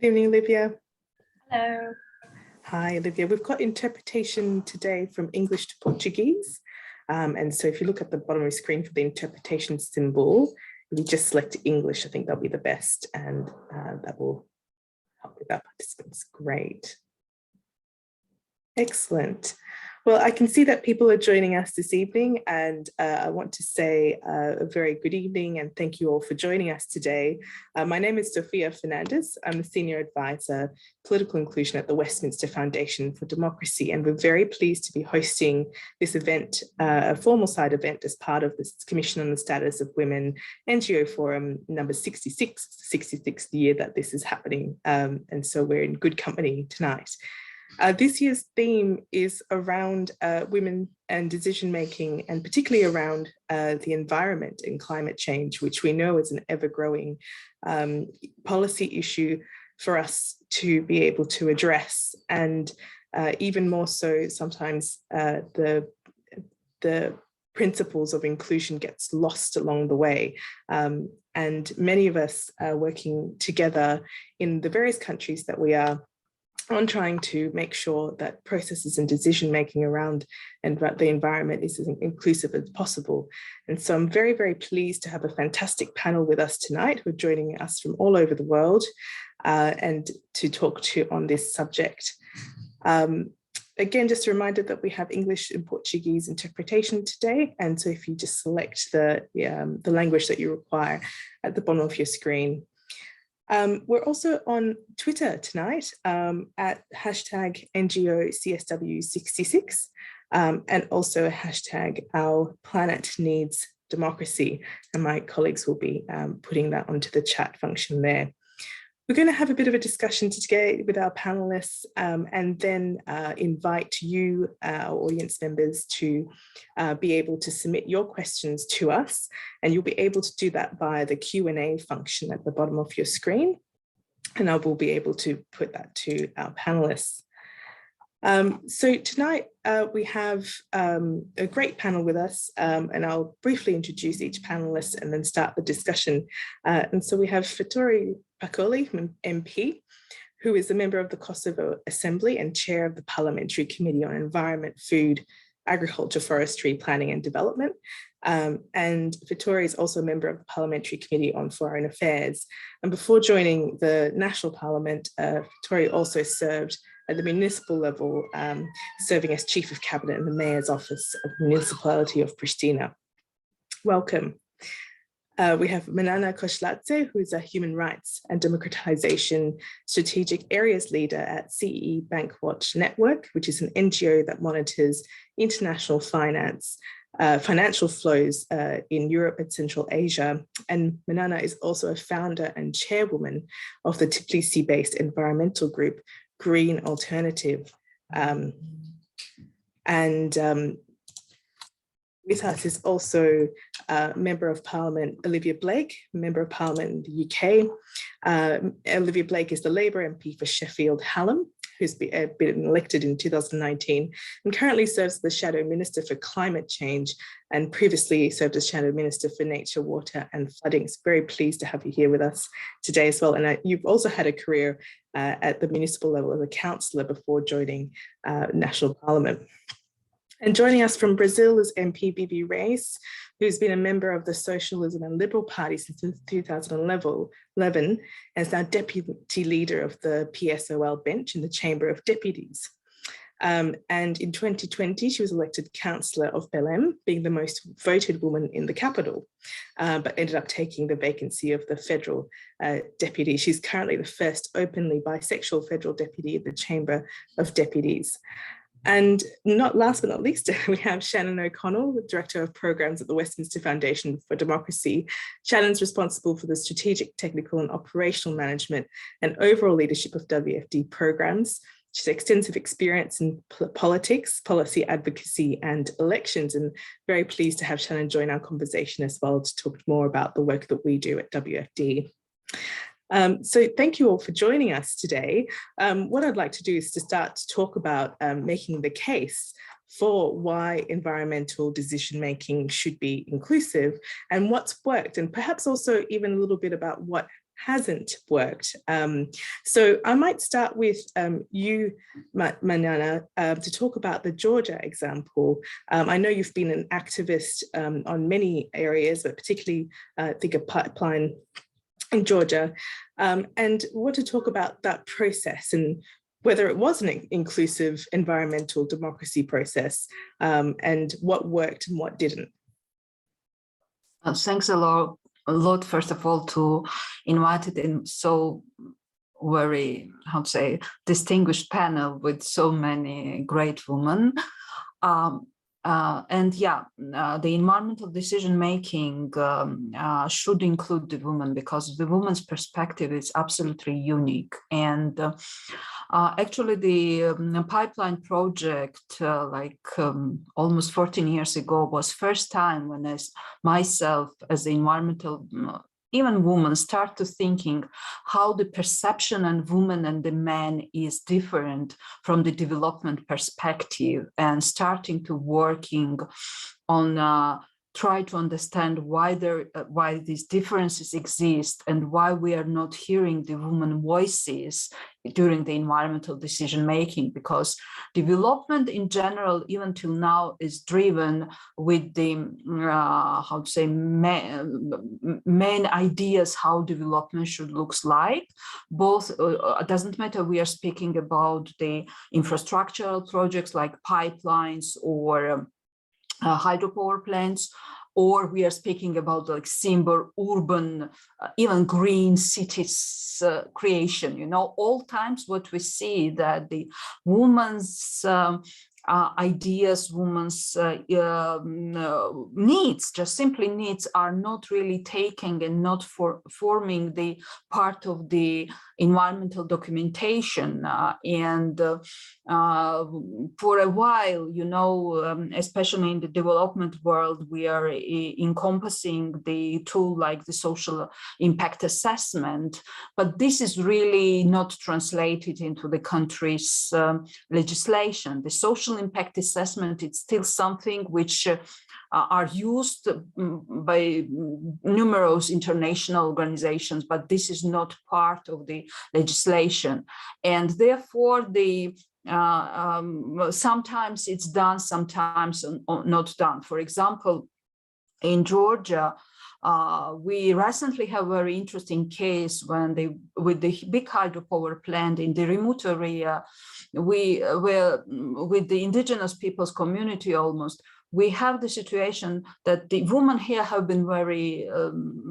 Good evening, Olivia. Hello. Hi, Olivia. We've got interpretation today from English to Portuguese. And so if you look at the bottom of the screen for the interpretation symbol, you just select English, I think that'll be the best, and that will help with our participants. Great. Excellent. Well, I can see that people are joining us this evening, and I want to say a very good evening and thank you all for joining us today. My name is Sofia Fernandez. I'm the Senior Advisor, Political Inclusion at the Westminster Foundation for Democracy, and we're very pleased to be hosting this event, a formal side event as part of this Commission on the Status of Women NGO Forum number 66, 66th year that this is happening, and so we're in good company tonight. This year's theme is around women and decision-making, and particularly around the environment and climate change, which we know is an ever-growing policy issue for us to be able to address. And even more so, sometimes the principles of inclusion gets lost along the way. And many of us are working together in the various countries that we are on trying to make sure that processes and decision-making around and the environment is as inclusive as possible. And so I'm very, very pleased to have a fantastic panel with us tonight who are joining us from all over the world and to talk to on this subject. Again, just a reminder that we have English and Portuguese interpretation today. And so if you just select the language that you require at the bottom of your screen. We're also on Twitter tonight at hashtag NGO CSW66 and also hashtag Our Planet Needs Democracy. And my colleagues will be putting that onto the chat function there. We're going to have a bit of a discussion today with our panelists and then invite you, our audience members, to be able to submit your questions to us. And you'll be able to do that via the Q&A function at the bottom of your screen. And I will be able to put that to our panelists. So tonight we have a great panel with us, and I'll briefly introduce each panelist and then start the discussion. And so we have Vitória Pacoli, MP, who is a member of the Kosovo Assembly and chair of the Parliamentary Committee on Environment, Food, Agriculture, Forestry, Planning and Development. And Vitória is also a member of the Parliamentary Committee on Foreign Affairs. And before joining the National Parliament, Vitória also served at the municipal level, serving as Chief of Cabinet in the Mayor's Office of the Municipality of Pristina. Welcome. We have Manana Koshladze, who is a Human Rights and Democratization Strategic Areas Leader at CE Bankwatch Network, which is an NGO that monitors international financial flows in Europe and Central Asia. And Manana is also a founder and chairwoman of the Tbilisi-based environmental group, Green Alternative. With us is also Member of Parliament Olivia Blake, Member of Parliament in the UK. Olivia Blake is the Labour MP for Sheffield Hallam, who's been elected in 2019 and currently serves as the Shadow Minister for Climate Change and previously served as Shadow Minister for Nature, Water and Flooding. So very pleased to have you here with us today as well. And you've also had a career at the municipal level as a councillor before joining National Parliament. And joining us from Brazil is MP Bibi Reis, who's been a member of the Socialism and Liberal Party since 2011 and is now Deputy Leader of the PSOL bench in the Chamber of Deputies. And in 2020, she was elected Councillor of Belém, being the most voted woman in the capital, but ended up taking the vacancy of the federal deputy. She's currently the first openly bisexual federal deputy in the Chamber of Deputies. And last but not least, we have Shannon O'Connell, the Director of Programs at the Westminster Foundation for Democracy. Shannon's responsible for the strategic, technical and operational management and overall leadership of WFD programs. She has extensive experience in politics, policy advocacy and elections, and very pleased to have Shannon join our conversation as well to talk more about the work that we do at WFD. So thank you all for joining us today. What I'd like to do is to start to talk about making the case for why environmental decision-making should be inclusive and what's worked, and perhaps also even a little bit about what hasn't worked. So I might start with you, Manana, to talk about the Georgia example. I know you've been an activist on many areas, but particularly I think a pipeline in Georgia, and want to talk about that process and whether it was an inclusive environmental democracy process, and what worked and what didn't. Thanks a lot, first of all, to invite it in so very, how to say, distinguished panel with so many great women. The environmental decision-making should include the women, because the woman's perspective is absolutely unique. And actually, the pipeline project, almost 14 years ago, was first time when myself, as the environmental even women, start to thinking how the perception of women and the men is different from the development perspective, and starting to working on try to understand why these differences exist and why we are not hearing the women voices during the environmental decision making, because development in general, even till now, is driven with the main ideas how development should look like. Both it doesn't matter we are speaking about the infrastructural projects like pipelines or hydropower plants, or we are speaking about like simple urban, even green cities creation. All times what we see that the woman's ideas, women's needs, just simply needs, are not really taking and not forming the part of the environmental documentation. For a while, especially in the development world, we are encompassing the tool like the social impact assessment, but this is really not translated into the country's legislation. The social impact assessment, it's still something which are used by numerous international organizations, but this is not part of the legislation. And therefore, sometimes it's done, sometimes not done. For example, in Georgia, we recently have a very interesting case when with the big hydropower plant in the remote area, we were with the indigenous people's community almost. We have the situation that the women here have been very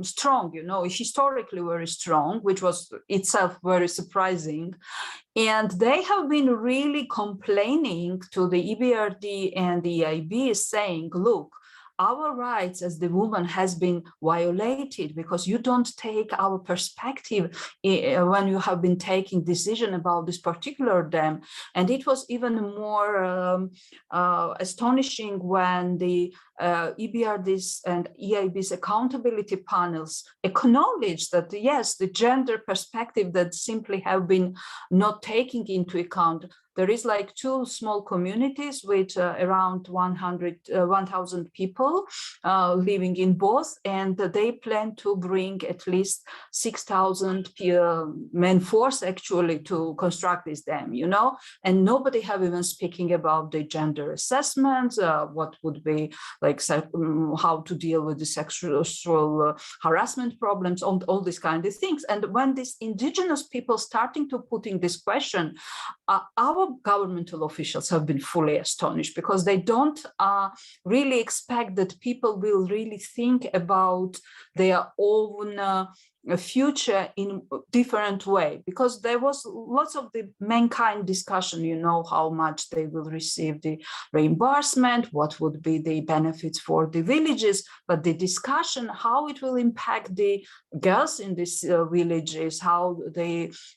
strong, historically very strong, which was itself very surprising. And they have been really complaining to the EBRD and the EIB, saying, look, our rights as the woman has been violated because you don't take our perspective when you have been taking decision about this particular dam. And it was even more astonishing when the EBRDs and EIB's accountability panels acknowledged that, yes, the gender perspective that simply have been not taking into account. There is like 2 small communities with around 1,000 people living in both, and they plan to bring at least 6,000 men force actually to construct this dam, and nobody have even speaking about the gender assessments, what would be like how to deal with the sexual harassment problems, all these kind of things. And when these indigenous people starting to putting this question, our governmental officials have been fully astonished, because they don't really expect that people will really think about their own future in a different way, because there was lots of the mankind discussion, how much they will receive the reimbursement, what would be the benefits for the villages, but the discussion how it will impact the girls in these villages, how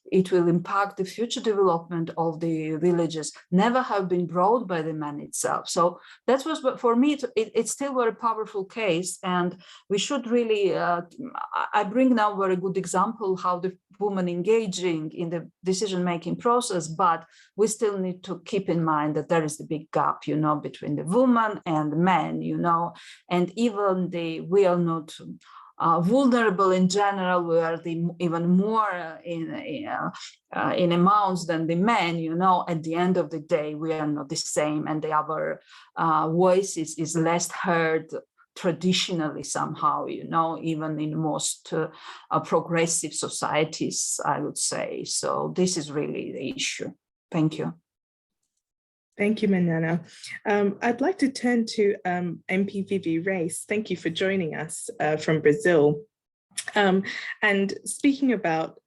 it will impact the future development of the villages, never have been brought by the man itself. So that was, for me, it's still a very powerful case, and we should really, I bring now very good example how the woman engaging in the decision-making process, but we still need to keep in mind that there is a big gap, between the woman and the man, and even we are not vulnerable in general, we are even more in amounts than the men, you know, at the end of the day, we are not the same, and our voice is less heard traditionally somehow, you know, even in most progressive societies, I would say. So this is really the issue. Thank you. Thank you, Manana. I'd like to turn to MP Vivi Reis. Thank you for joining us from Brazil. And speaking about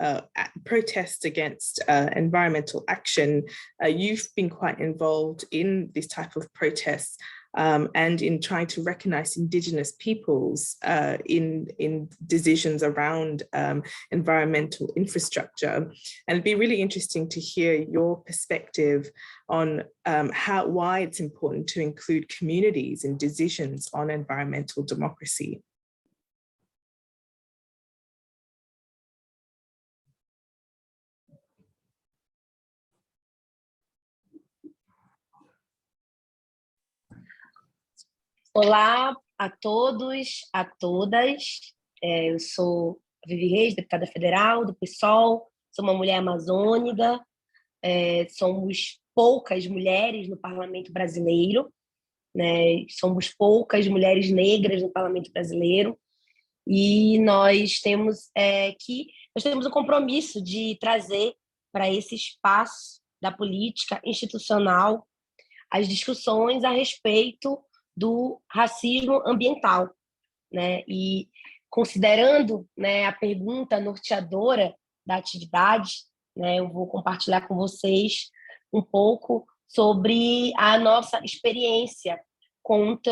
protests against environmental action, you've been quite involved in this type of protests and in trying to recognize indigenous peoples in decisions around environmental infrastructure. And it'd be really interesting to hear your perspective on why it's important to include communities in decisions on environmental democracy. Olá a todos, a todas. Eu sou Vivi Reis, deputada federal do PSOL, sou uma mulher amazônica, somos poucas mulheres no parlamento brasileiro, né? Somos poucas mulheres negras no parlamento brasileiro, e nós temos um compromisso de trazer para esse espaço da política institucional as discussões a respeito do racismo ambiental, né? E considerando, né, a pergunta norteadora da atividade, né, eu vou compartilhar com vocês um pouco sobre a nossa experiência quanto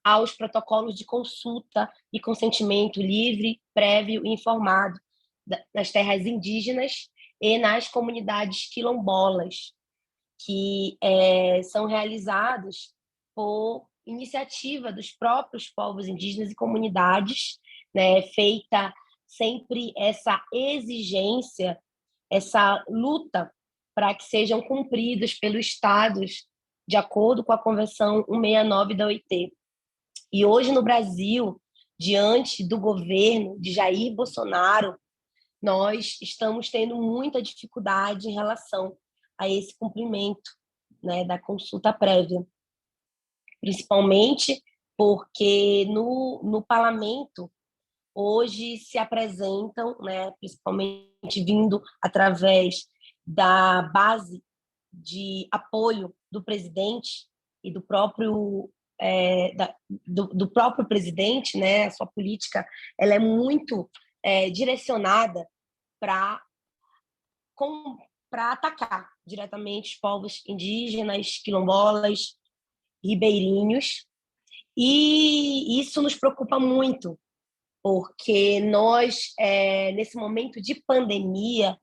aos protocolos de consulta e consentimento livre, prévio e informado nas terras indígenas e nas comunidades quilombolas, que são realizados por iniciativa dos próprios povos indígenas e comunidades, né, feita sempre essa exigência, essa luta para que sejam cumpridos pelos estados de acordo com a Convenção 169 da OIT. E hoje no Brasil, diante do governo de Jair Bolsonaro, nós estamos tendo muita dificuldade em relação a esse cumprimento, né, da consulta prévia, principalmente porque no parlamento hoje se apresentam, né, principalmente vindo através da base de apoio do presidente e do próprio do próprio presidente, né, a sua política ela é muito direcionada para atacar diretamente os povos indígenas, quilombolas, ribeirinhos, e isso nos preocupa muito, porque nós, nesse momento de pandemia,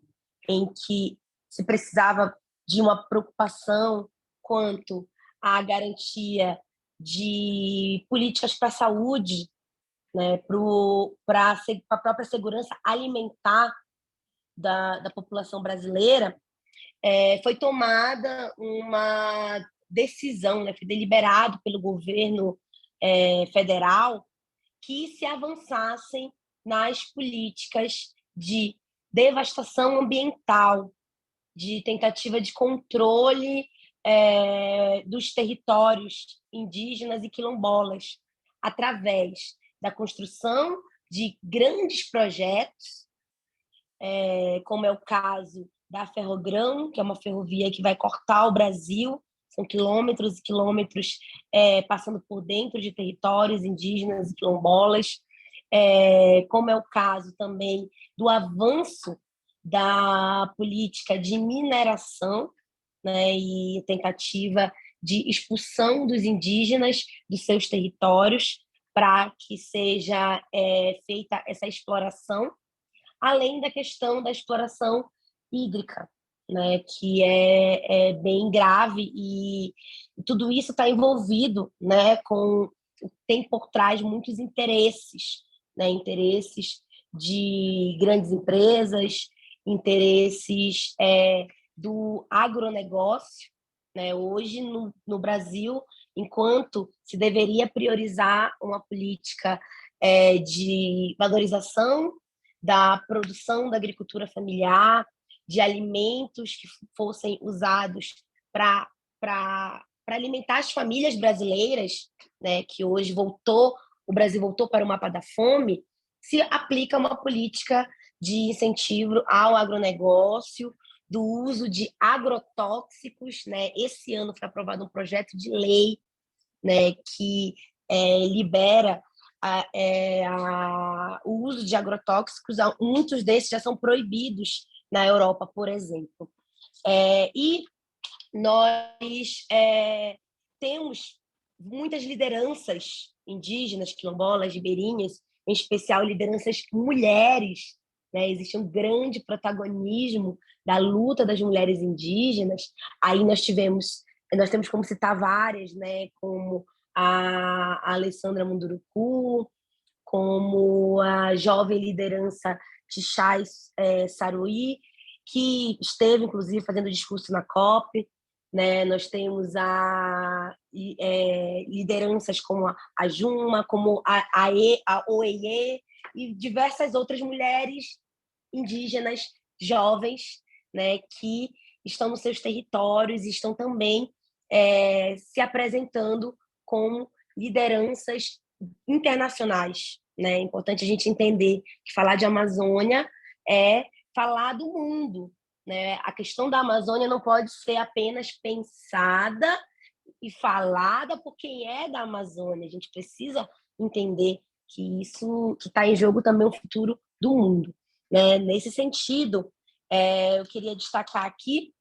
em que se precisava de uma preocupação quanto à garantia de políticas para a saúde, né, para a própria segurança alimentar da população brasileira, foi tomada uma decisão, né, foi deliberado pelo governo federal que se avançassem nas políticas de devastação ambiental, de tentativa de controle dos territórios indígenas e quilombolas, através da construção de grandes projetos, como é o caso da Ferrogrão, que é uma ferrovia que vai cortar o Brasil, são quilômetros e quilômetros passando por dentro de territórios indígenas e quilombolas, como é o caso também do avanço da política de mineração, né, e tentativa de expulsão dos indígenas dos seus territórios para que seja feita essa exploração, além da questão da exploração hídrica, né, que é bem grave, e tudo isso está envolvido, né, tem por trás muitos interesses, né, interesses de grandes empresas, interesses do agronegócio, né? Hoje, no Brasil, enquanto se deveria priorizar uma política de valorização da produção da agricultura familiar, de alimentos que fossem usados para alimentar as famílias brasileiras, né, que hoje o Brasil voltou para o mapa da fome, se aplica uma política de incentivo ao agronegócio, do uso de agrotóxicos, né? Esse ano foi aprovado um projeto de lei, né, que libera o uso de agrotóxicos. Muitos desses já são proibidos na Europa, por exemplo. E nós temos muitas lideranças indígenas, quilombolas, ribeirinhas, em especial lideranças mulheres, né? Existe um grande protagonismo da luta das mulheres indígenas. Aí nós temos como citar várias, né? Como a Alessandra Munduruku, como a jovem liderança Tixai Saruí, que esteve, inclusive, fazendo discurso na COP, né? Nós temos lideranças como a Juma, como a Oiê, e diversas outras mulheres indígenas jovens, né, que estão nos seus territórios e estão também se apresentando como lideranças internacionais, né? É importante a gente entender que falar de Amazônia é falar do mundo, né? A questão da Amazônia não pode ser apenas pensada e falada por quem é da Amazônia. A gente precisa entender que isso que está em jogo também é o futuro do mundo, né? Nesse sentido, eu queria destacar aqui,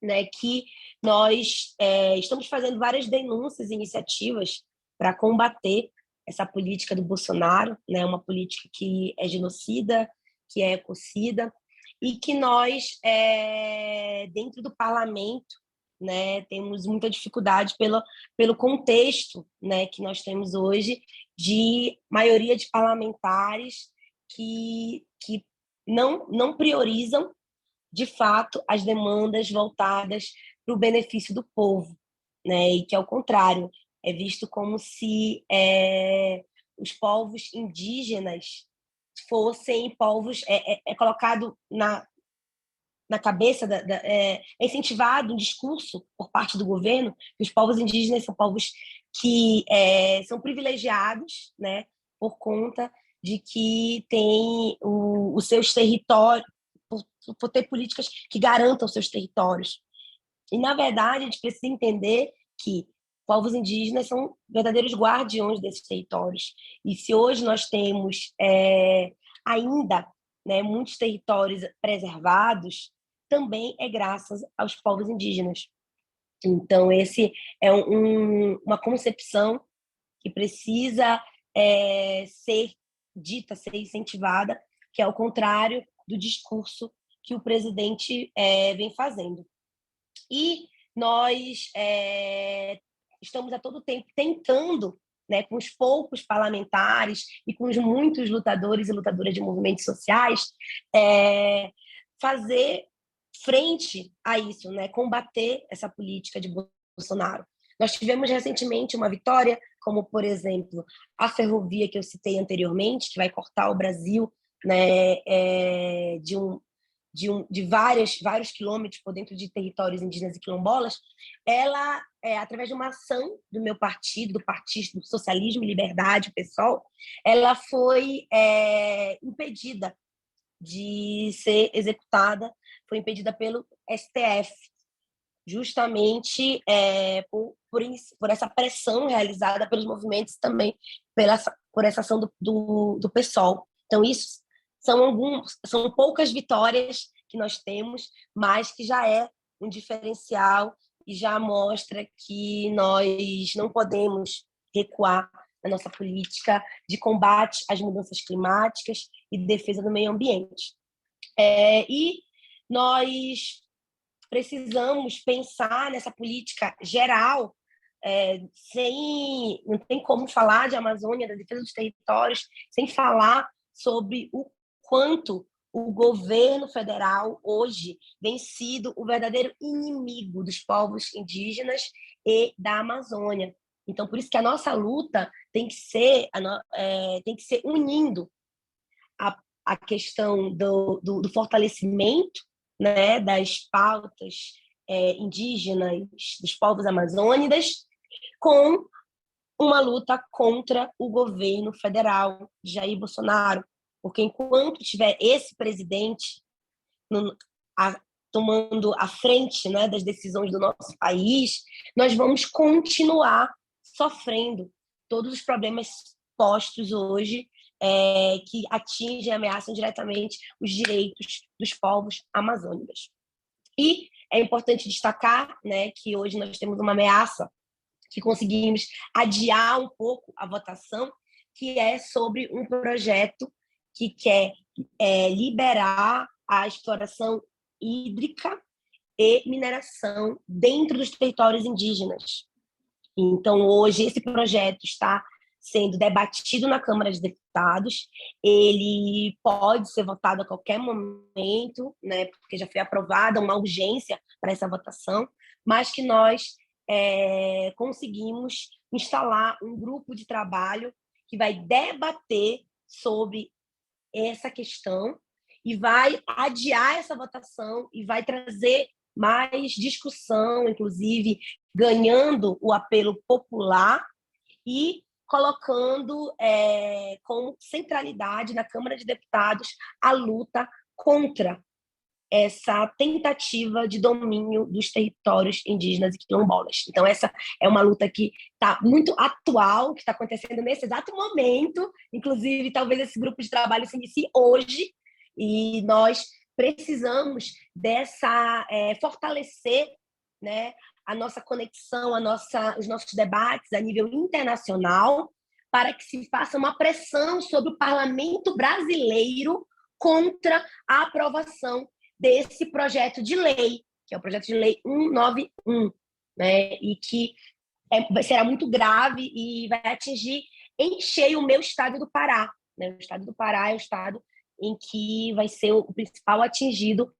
né, que nós estamos fazendo várias denúncias e iniciativas para combater essa política do Bolsonaro, né, uma política que é genocida, que é ecocida, e que nós, dentro do parlamento, né, temos muita dificuldade pelo contexto, né, que nós temos hoje de maioria de parlamentares que não priorizam, de fato, as demandas voltadas para o benefício do povo, né, e que, ao contrário, é visto como se os povos indígenas fossem povos... É colocado na cabeça, é incentivado um discurso por parte do governo que os povos indígenas são povos que são privilegiados, né, por conta de que têm os seus territórios, por ter políticas que garantam os seus territórios. E, na verdade, a gente precisa entender que povos indígenas são verdadeiros guardiões desses territórios. E se hoje nós temos ainda, né, muitos territórios preservados, também é graças aos povos indígenas. Então, esse é uma concepção que precisa ser dita, ser incentivada, que é ao contrário do discurso que o presidente vem fazendo. E nós estamos a todo tempo tentando, né, com os poucos parlamentares e com os muitos lutadores e lutadoras de movimentos sociais, fazer frente a isso, né, combater essa política de Bolsonaro. Nós tivemos recentemente uma vitória, como, por exemplo, a ferrovia que eu citei anteriormente, que vai cortar o Brasil, né, de vários quilômetros por dentro de territórios indígenas e quilombolas. Ela, através de uma ação do meu partido, do Partido do Socialismo e Liberdade, o PSOL, ela foi impedida de ser executada, foi impedida pelo STF, justamente por essa pressão realizada pelos movimentos também, por essa ação do PSOL. Então, isso são poucas vitórias que nós temos, mas que já é um diferencial e já mostra que nós não podemos recuar na nossa política de combate às mudanças climáticas e defesa do meio ambiente. E nós precisamos pensar nessa política geral, não tem como falar de Amazônia, da defesa dos territórios, sem falar sobre o quanto o governo federal hoje vem sido o verdadeiro inimigo dos povos indígenas e da Amazônia. Então, por isso que a nossa luta tem que ser, unindo a questão do fortalecimento, né, das pautas indígenas, dos povos amazônidas, com uma luta contra o governo federal de Jair Bolsonaro, porque enquanto tiver esse presidente tomando a frente, né, das decisões do nosso país, nós vamos continuar sofrendo todos os problemas postos hoje que atingem e ameaçam diretamente os direitos dos povos amazônicos. E é importante destacar, né, que hoje nós temos uma ameaça que conseguimos adiar um pouco a votação, que é sobre um projeto que quer liberar a exploração hídrica e mineração dentro dos territórios indígenas. Então, hoje, esse projeto está sendo debatido na Câmara de Deputados, ele pode ser votado a qualquer momento, né, porque já foi aprovada uma urgência para essa votação, mas que nós conseguimos instalar um grupo de trabalho que vai debater sobre essa questão e vai adiar essa votação e vai trazer mais discussão, inclusive ganhando o apelo popular e colocando como centralidade na Câmara de Deputados a luta contra essa tentativa de domínio dos territórios indígenas e quilombolas. Então, essa é uma luta que está muito atual, que está acontecendo nesse exato momento. Inclusive, talvez esse grupo de trabalho se inicie hoje, e nós precisamos fortalecer, né, a nossa conexão, os nossos debates a nível internacional, para que se faça uma pressão sobre o parlamento brasileiro contra a aprovação desse projeto de lei, que é o projeto de lei 191, né, e que será muito grave e vai atingir em cheio o meu estado do Pará. Né? O estado do Pará é o estado em que vai ser o principal atingido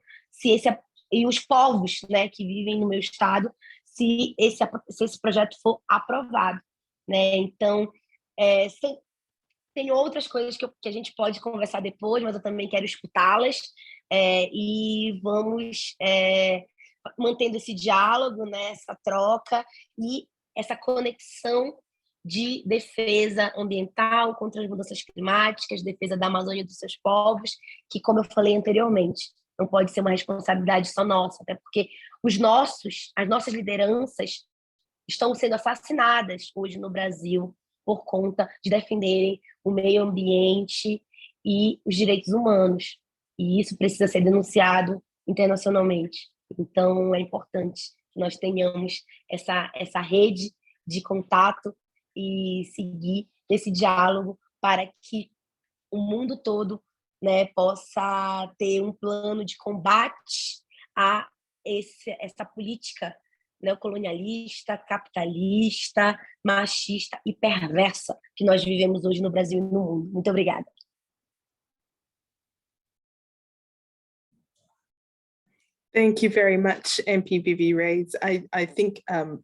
e os povos, né, que vivem no meu estado, se esse projeto for aprovado. Né? Então, tem outras coisas que a gente pode conversar depois, mas eu também quero escutá-las, e vamos mantendo esse diálogo, né, essa troca e essa conexão de defesa ambiental contra as mudanças climáticas, defesa da Amazônia e dos seus povos, que, como eu falei anteriormente, não pode ser uma responsabilidade só nossa, até porque as nossas lideranças estão sendo assassinadas hoje no Brasil por conta de defenderem o meio ambiente e os direitos humanos. E isso precisa ser denunciado internacionalmente. Então, é importante que nós tenhamos essa rede de contato e seguir esse diálogo para que o mundo todo, né, possa ter um plano de combate a essa política neocolonialista, capitalista, machista e perversa que nós vivemos hoje no Brasil e no mundo. Muito obrigada. Thank you very much, MP Vivi Reyes. I think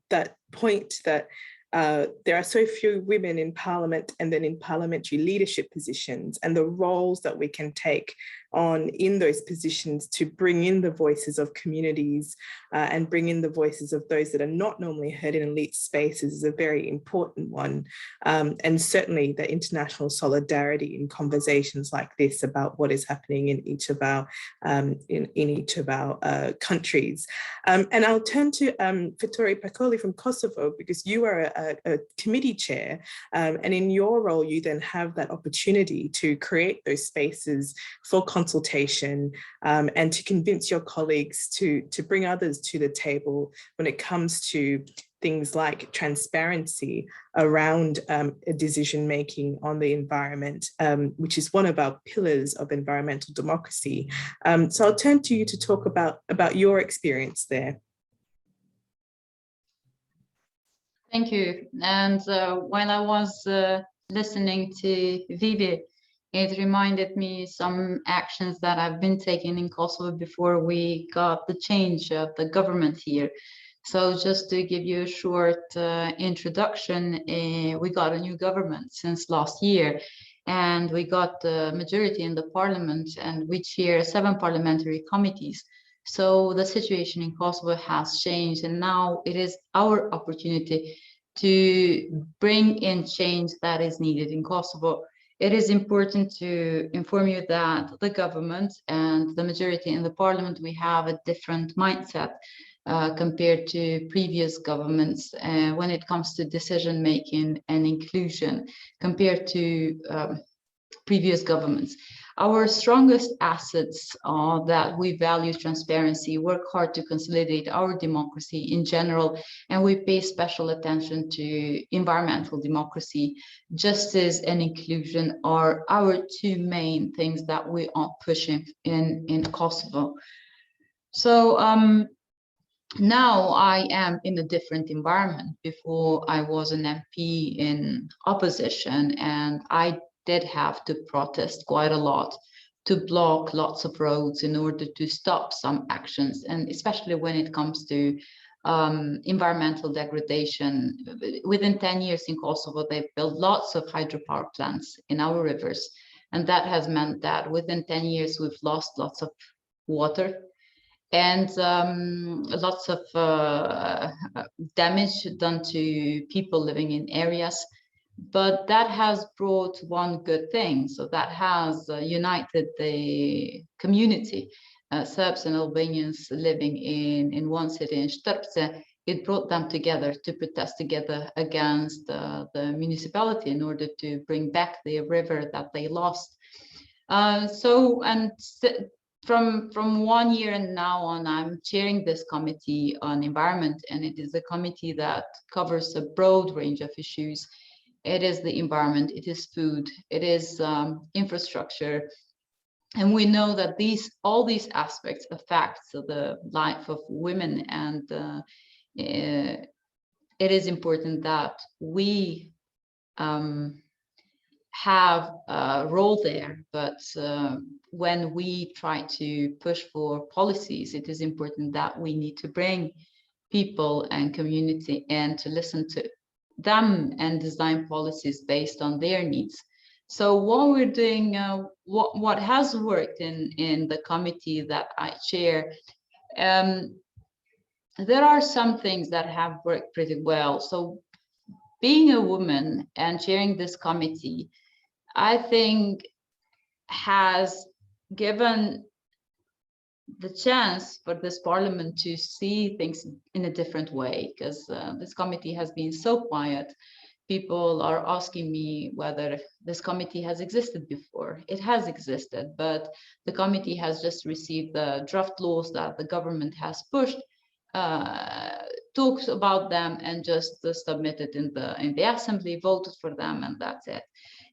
that point that there are so few women in Parliament and then in parliamentary leadership positions, and the roles that we can take on in those positions to bring in the voices of communities and bring in the voices of those that are not normally heard in elite spaces is a very important one. And certainly the international solidarity in conversations like this about what is happening in each of our countries. And I'll turn to Vittorio Piccoli from Kosovo, because you are a committee chair, and in your role you then have that opportunity to create those spaces for consultation and to convince your colleagues to bring others to the table when it comes to things like transparency around decision-making on the environment, which is one of our pillars of environmental democracy. So I'll turn to you to talk about your experience there. Thank you. And while I was listening to Vivi, it reminded me some actions that have been taken in Kosovo before we got the change of the government here. So just to give you a short introduction, we got a new government since last year, and we got the majority in the parliament, and we chair 7 parliamentary committees. So the situation in Kosovo has changed, and now it is our opportunity to bring in change that is needed in Kosovo. It is important to inform you that the government and the majority in the parliament, we have a different mindset compared to previous governments when it comes to decision making and inclusion compared to previous governments. Our strongest assets are that we value transparency, work hard to consolidate our democracy in general, and we pay special attention to environmental democracy. Justice and inclusion are our 2 main things that we are pushing in Kosovo. So now I am in a different environment. Before I was an MP in opposition, and I did have to protest quite a lot, to block lots of roads in order to stop some actions, and especially when it comes to environmental degradation. Within 10 years in Kosovo, they've built lots of hydropower plants in our rivers, and that has meant that within 10 years we've lost lots of water and lots of damage done to people living in areas. But that has brought one good thing. So that has united the community, Serbs and Albanians living in one city in Strpce. It brought them together to protest together against the municipality in order to bring back the river that they lost. From 1 year and now on, I'm chairing this committee on environment, and it is a committee that covers a broad range of issues. It is the environment, it is food, it is infrastructure. And we know that all these aspects affect the life of women, and it is important that we have a role there. But when we try to push for policies, it is important that we need to bring people and community in to listen to them and design policies based on their needs. So what we're doing, what has worked in the committee that I chair, there are some things that have worked pretty well. So being a woman and chairing this committee, I think has given the chance for this parliament to see things in a different way, because this committee has been so quiet. People are asking me whether this committee has existed before. It has existed, but the committee has just received the draft laws that the government has pushed, talked about them, and just submitted in the assembly, voted for them, and that's it.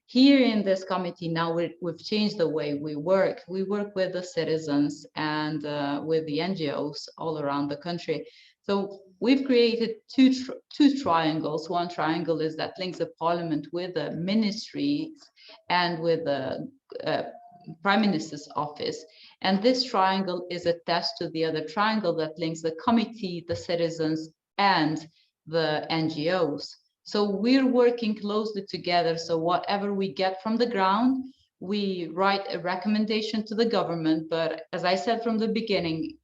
Here in this committee now, we've changed the way we work. We work with the citizens and with the NGOs all around the country. So we've created two triangles. One triangle is that links the parliament with the ministries and with the Prime Minister's office. And this triangle is attached to the other triangle that links the committee, the citizens, and the NGOs. So we're working closely together. So whatever we get from the ground, we write a recommendation to the government. But as I said from the beginning,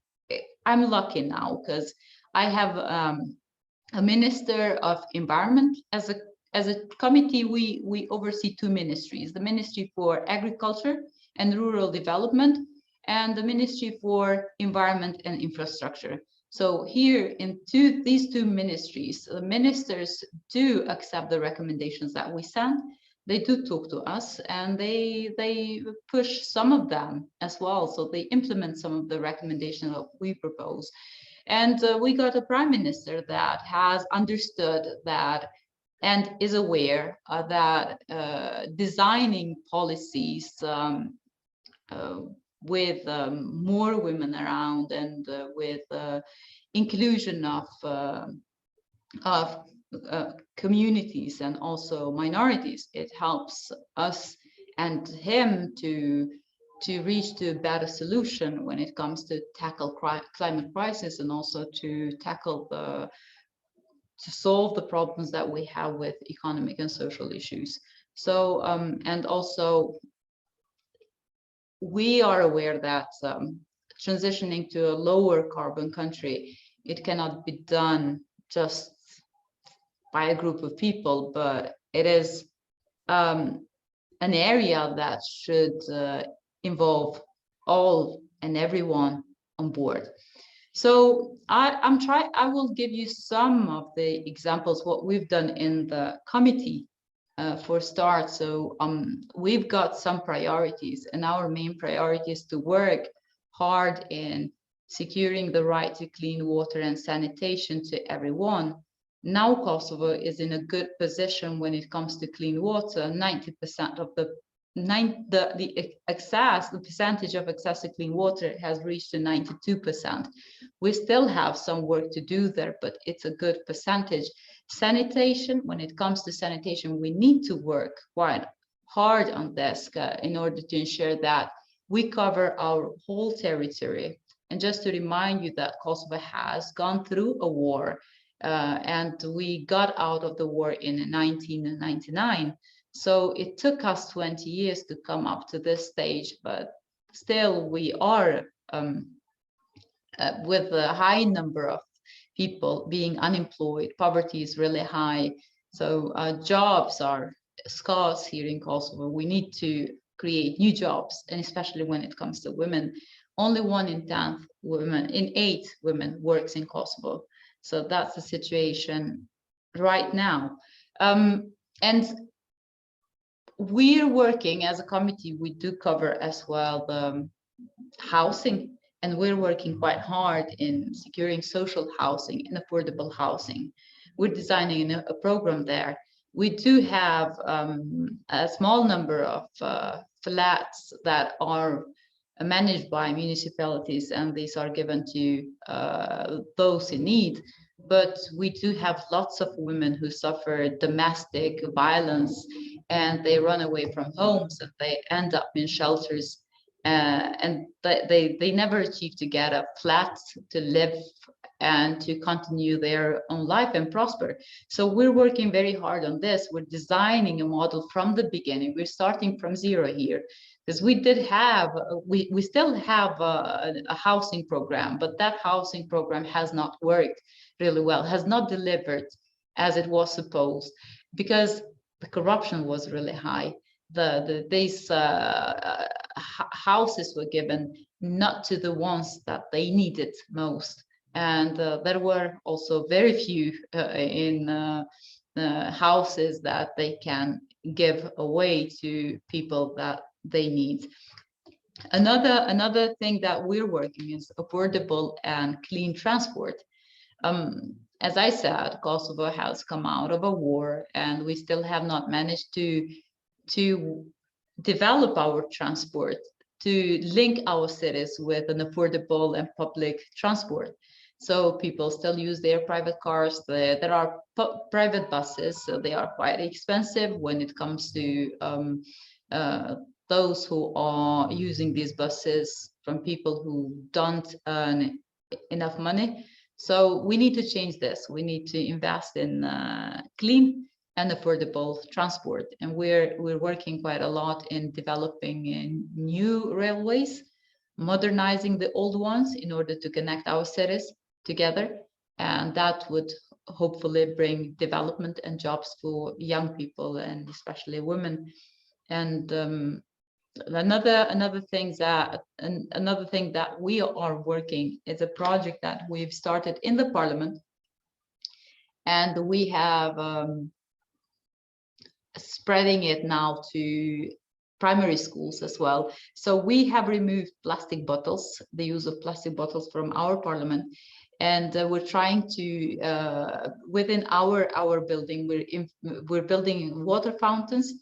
I'm lucky now because I have a Minister of Environment. As a committee, we oversee 2 ministries, the Ministry for Agriculture and Rural Development and the Ministry for Environment and Infrastructure. So here in these 2 ministries, the ministers do accept the recommendations that we send. They do talk to us, and they push some of them as well. So they implement some of the recommendations that we propose. And we got a Prime Minister that has understood that and is aware that designing policies with more women around and with inclusion of communities and also minorities, it helps us and him to to reach to a better solution when it comes to tackle climate crisis, and also to tackle to solve the problems that we have with economic and social issues. So and also we are aware that transitioning to a lower carbon country, it cannot be done just by a group of people, but it is an area that should involve all and everyone on board. So I will give you some of the examples what we've done in the committee for start. So we've got some priorities, and our main priority is to work hard in securing the right to clean water and sanitation to everyone. Now Kosovo is in a good position when it comes to clean water. 90% of the percentage of access to clean water has reached to 92%. We still have some work to do there, but it's a good percentage. Sanitation, when it comes to sanitation, we need to work quite hard on this in order to ensure that we cover our whole territory. And just to remind you that Kosovo has gone through a war, and we got out of the war in 1999. So it took us 20 years to come up to this stage, but still we are with a high number of people being unemployed. Poverty is really high. So jobs are scarce here in Kosovo. We need to create new jobs, and especially when it comes to women. Only 1 in 8 women works in Kosovo. So that's the situation right now. And we're working as a committee, we do cover as well the housing, and we're working quite hard in securing social housing and affordable housing. We're designing a program there. We do have a small number of flats that are managed by municipalities, and these are given to those in need. But we do have lots of women who suffer domestic violence, and they run away from homes, and they end up in shelters, and they never achieve to get a flat to live and to continue their own life and prosper. So we're working very hard on this. We're designing a model from the beginning. We're starting from zero here, because we still have a housing program, but that housing program has not worked really well, has not delivered as it was supposed, because the corruption was really high. These houses were given not to the ones that they needed most, and there were also very few in houses that they can give away to people that they need. Another thing that we're working is affordable and clean transport. As I said, Kosovo has come out of a war, and we still have not managed to develop our transport, to link our cities with an affordable and public transport. So people still use their private cars. There are private buses, so they are quite expensive when it comes to those who are using these buses from people who don't earn enough money. So we need to change this. We need to invest in clean and affordable transport. And we're working quite a lot in developing new railways, modernizing the old ones in order to connect our cities together. And that would hopefully bring development and jobs for young people, and especially women. And another thing that we are working is a project that we've started in the parliament, and we have spreading it now to primary schools as well. So we have removed plastic bottles, the use of plastic bottles from our parliament, and we're trying to within our building, we're building water fountains,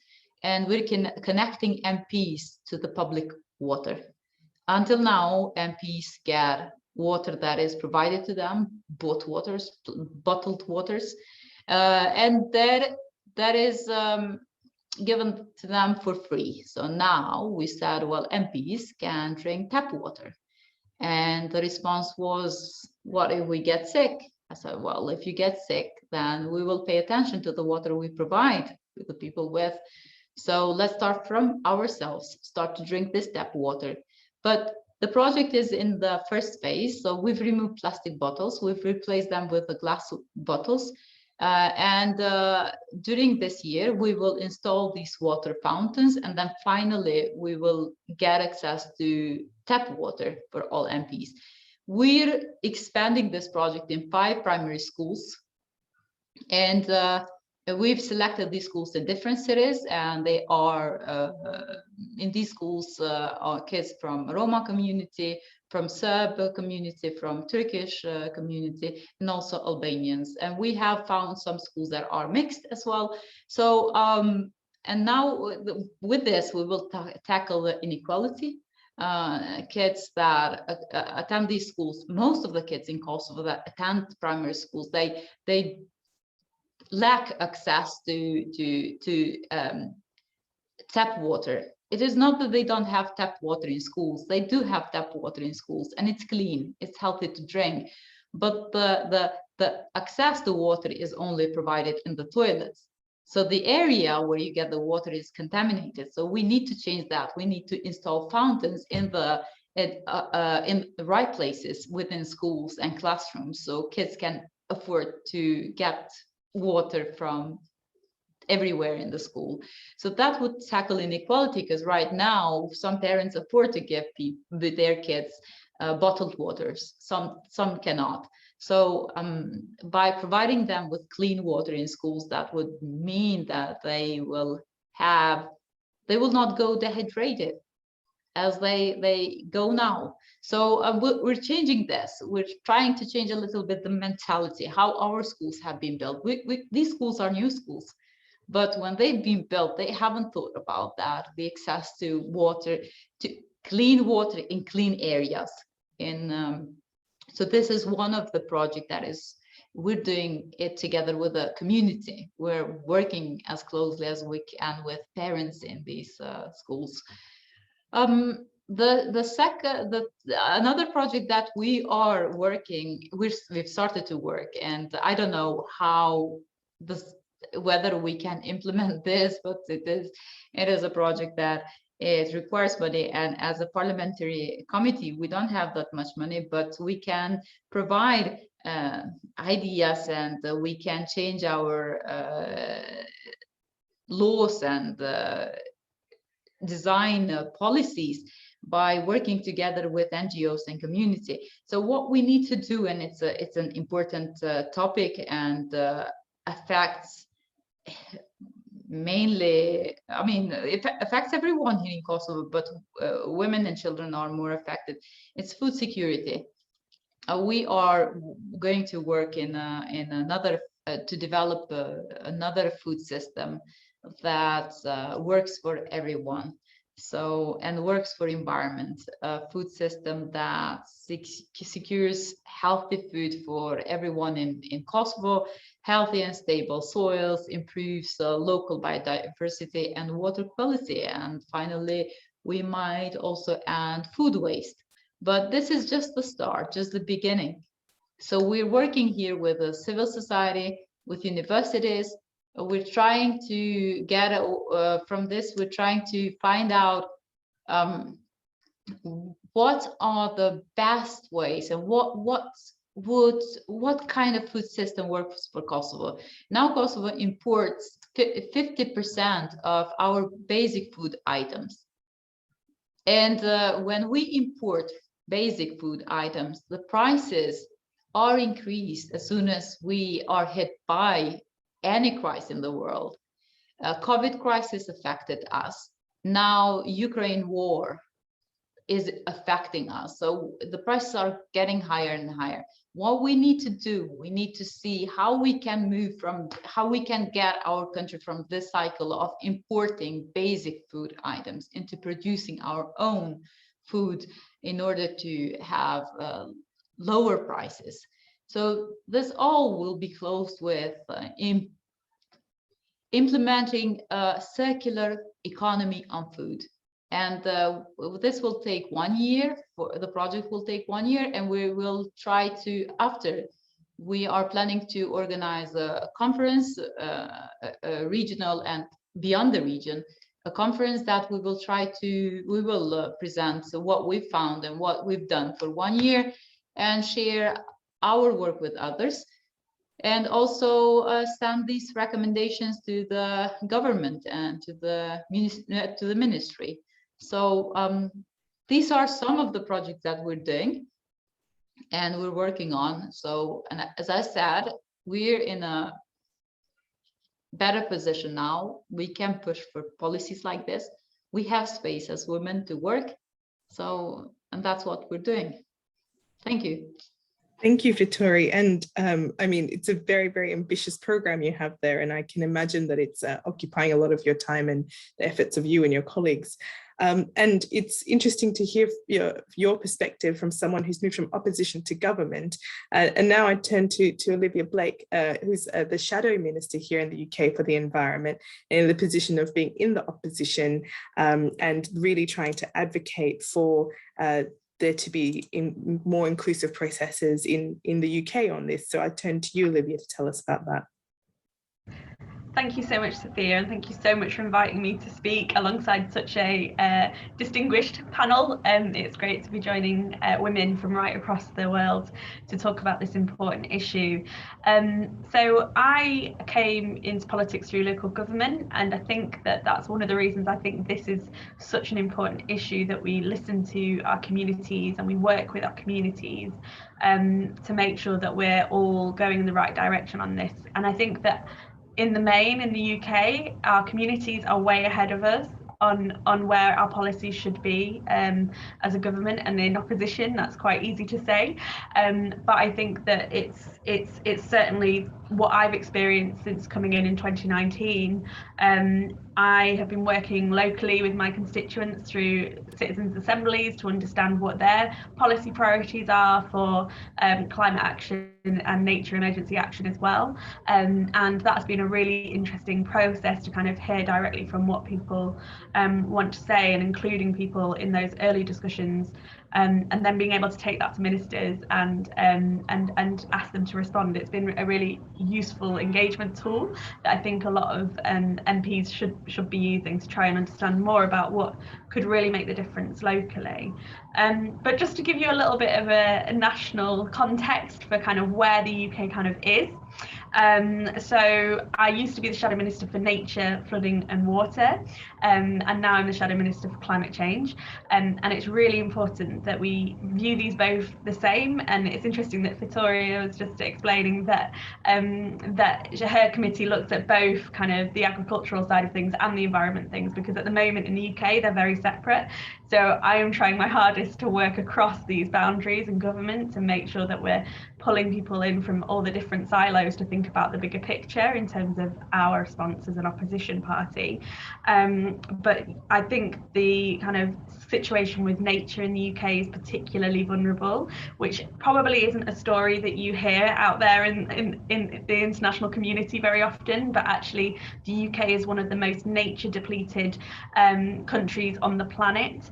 and we're connecting MPs to the public water. Until now, MPs get water that is provided to them, bottled waters, and that is given to them for free. So now we said, well, MPs can drink tap water. And the response was, what if we get sick? I said, well, if you get sick, then we will pay attention to the water we provide to the people with. So let's start from ourselves, start to drink this tap water. But the project is in the first phase. So we've removed plastic bottles. We've replaced them with the glass bottles. During this year, we will install these water fountains. And then finally, we will get access to tap water for all MPs. We're expanding this project in 5 primary schools. And we've selected these schools in different cities, and they are in these schools are kids from Roma community, from Serb community, from Turkish community, and also Albanians. And we have found some schools that are mixed as well. So and now with this, we will tackle the inequality. Kids that attend these schools, most of the kids in Kosovo that attend primary schools, they lack access to tap water. It is not that they don't have tap water in schools. They do have tap water in schools, and it's clean, it's healthy to drink. But the access to water is only provided in the toilets. So the area where you get the water is contaminated. So we need to change that. We need to install fountains in the right places within schools and classrooms, so kids can afford to get water from everywhere in the school. So that would tackle inequality, because right now some parents afford to give with their kids bottled waters, some cannot. So by providing them with clean water in schools, that would mean that they will not go dehydrated as they go now. So we're changing this. We're trying to change a little bit the mentality, how our schools have been built. These schools are new schools, but when they've been built, they haven't thought about that, the access to water, to clean water in clean areas. So this is one of the projects that we're doing it together with the community. We're working as closely as we can with parents in these schools. Another project that we are working, we've started to work, and I don't know whether we can implement this, but it is a project that it requires money, and as a parliamentary committee, we don't have that much money, but we can provide ideas, and we can change our laws and design policies by working together with NGOs and community. So what we need to do, and it's an important topic, and affects mainly, I mean, it affects everyone here in Kosovo, but women and children are more affected. It's food security. We are going to work in another to develop another food system that works for everyone, and works for environment, a food system that secures healthy food for everyone in Kosovo, healthy and stable soils, improves local biodiversity and water quality, and finally we might also end food waste. But this is just the start, just the beginning. So we're working here with a civil society, with universities. We're trying to get from this, we're trying to find out what are the best ways, and what kind of food system works for Kosovo. Now Kosovo imports 50% of our basic food items. And when we import basic food items, the prices are increased as soon as we are hit by any crisis in the world. COVID crisis affected us. Now Ukraine war is affecting us. So the prices are getting higher and higher. What we need to do, we need to see how we can how we can get our country from this cycle of importing basic food items into producing our own food in order to have lower prices. So this all will be closed with implementing a circular economy on food. And this will take 1 year. The project will take 1 year, and we will try to, after, we are planning to organize a conference, a regional and beyond the region, a conference that we will present what we found and what we've done for 1 year, and share our work with others, and also send these recommendations to the government and to the ministry. So these are some of the projects that we're doing and we're working on. So, and as I said, we're in a better position now. We can push for policies like this. We have space as women to work. So, and that's what we're doing. Thank you. Thank you, Vittori. And I mean, it's a very, very ambitious program you have there. And I can imagine that it's occupying a lot of your time and the efforts of you and your colleagues. And it's interesting to hear your perspective from someone who's moved from opposition to government. And now I turn to Olivia Blake, who's the Shadow Minister here in the UK for the environment, in the position of being in the opposition and really trying to advocate for there to be more inclusive processes in the UK on this. So I turn to you, Olivia, to tell us about that. Thank you so much, Sophia, and thank you so much for inviting me to speak alongside such a distinguished panel. It's great to be joining women from right across the world to talk about this important issue. So I came into politics through local government, and I think that that's one of the reasons I think this is such an important issue, that we listen to our communities and we work with our communities to make sure that we're all going in the right direction on this. And I think that in the main, in the UK, our communities are way ahead of us on where our policies should be as a government, and in opposition, that's quite easy to say. But I think that it's certainly what I've experienced since coming in 2019. I have been working locally with my constituents through citizens' assemblies to understand what their policy priorities are for climate action and nature emergency action as well. And that's been a really interesting process to kind of hear directly from what people want to say, and including people in those early discussions, and then being able to take that to ministers and ask them to respond. It's been a really useful engagement tool that I think a lot of MPs should be using to try and understand more about what could really make the difference locally. But just to give you a little bit of a national context for kind of where the UK kind of is. So I used to be the Shadow Minister for Nature, Flooding and Water, and now I'm the Shadow Minister for Climate Change. And it's really important that we view these both the same. And it's interesting that Vittoria was just explaining that that her committee looks at both kind of the agricultural side of things and the environment things, because at the moment in the UK they're very separate. So I am trying my hardest to work across these boundaries in government to make sure that we're pulling people in from all the different silos to think about the bigger picture in terms of our response as an opposition party. But I think the kind of situation with nature in the UK is particularly vulnerable, which probably isn't a story that you hear out there in the international community very often, but actually the UK is one of the most nature depleted countries on the planet.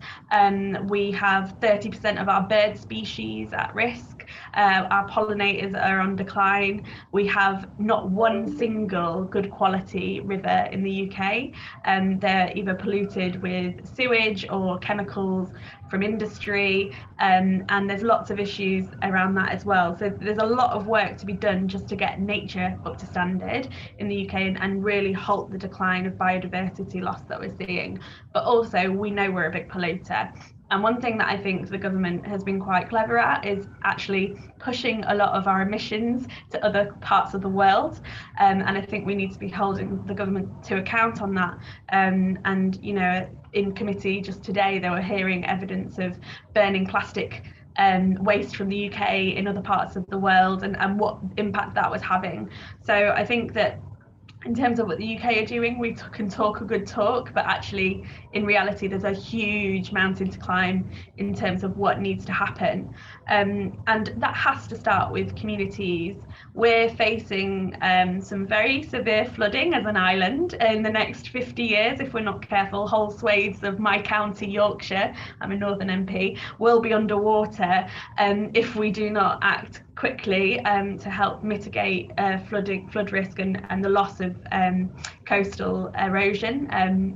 We have 30% of our bird species at risk. Our pollinators are on decline. We have not one single good quality river in the UK. They're either polluted with sewage or chemicals from industry, and there's lots of issues around that as well. So there's a lot of work to be done just to get nature up to standard in the UK and really halt the decline of biodiversity loss that we're seeing. But also, we know we're a big polluter. And one thing that I think the government has been quite clever at is actually pushing a lot of our emissions to other parts of the world. And I think we need to be holding the government to account on that. And, you know, in committee just today, they were hearing evidence of burning plastic waste from the UK in other parts of the world, and what impact that was having. So I think that in terms of what the UK are doing, we can talk a good talk, but actually in reality there's a huge mountain to climb in terms of what needs to happen, and that has to start with communities. We're facing some very severe flooding as an island in the next 50 years if we're not careful. Whole swathes of my county, Yorkshire, I'm a Northern MP, will be underwater if we do not act quickly to help mitigate flood risk and the loss of coastal erosion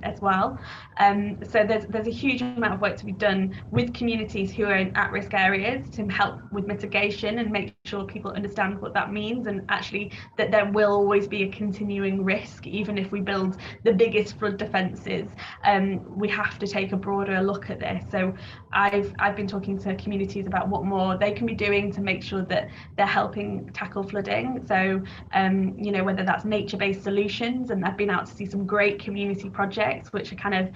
as well. So there's a huge amount of work to be done with communities who are in at-risk areas to help with mitigation and make sure people understand what that means, and actually that there will always be a continuing risk even if we build the biggest flood defences. We have to take a broader look at this. So I've been talking to communities about what more they can be doing to make sure that they're helping tackle flooding. So you know, whether that's nature-based solutions, and I've been out to see some great community projects which are kind of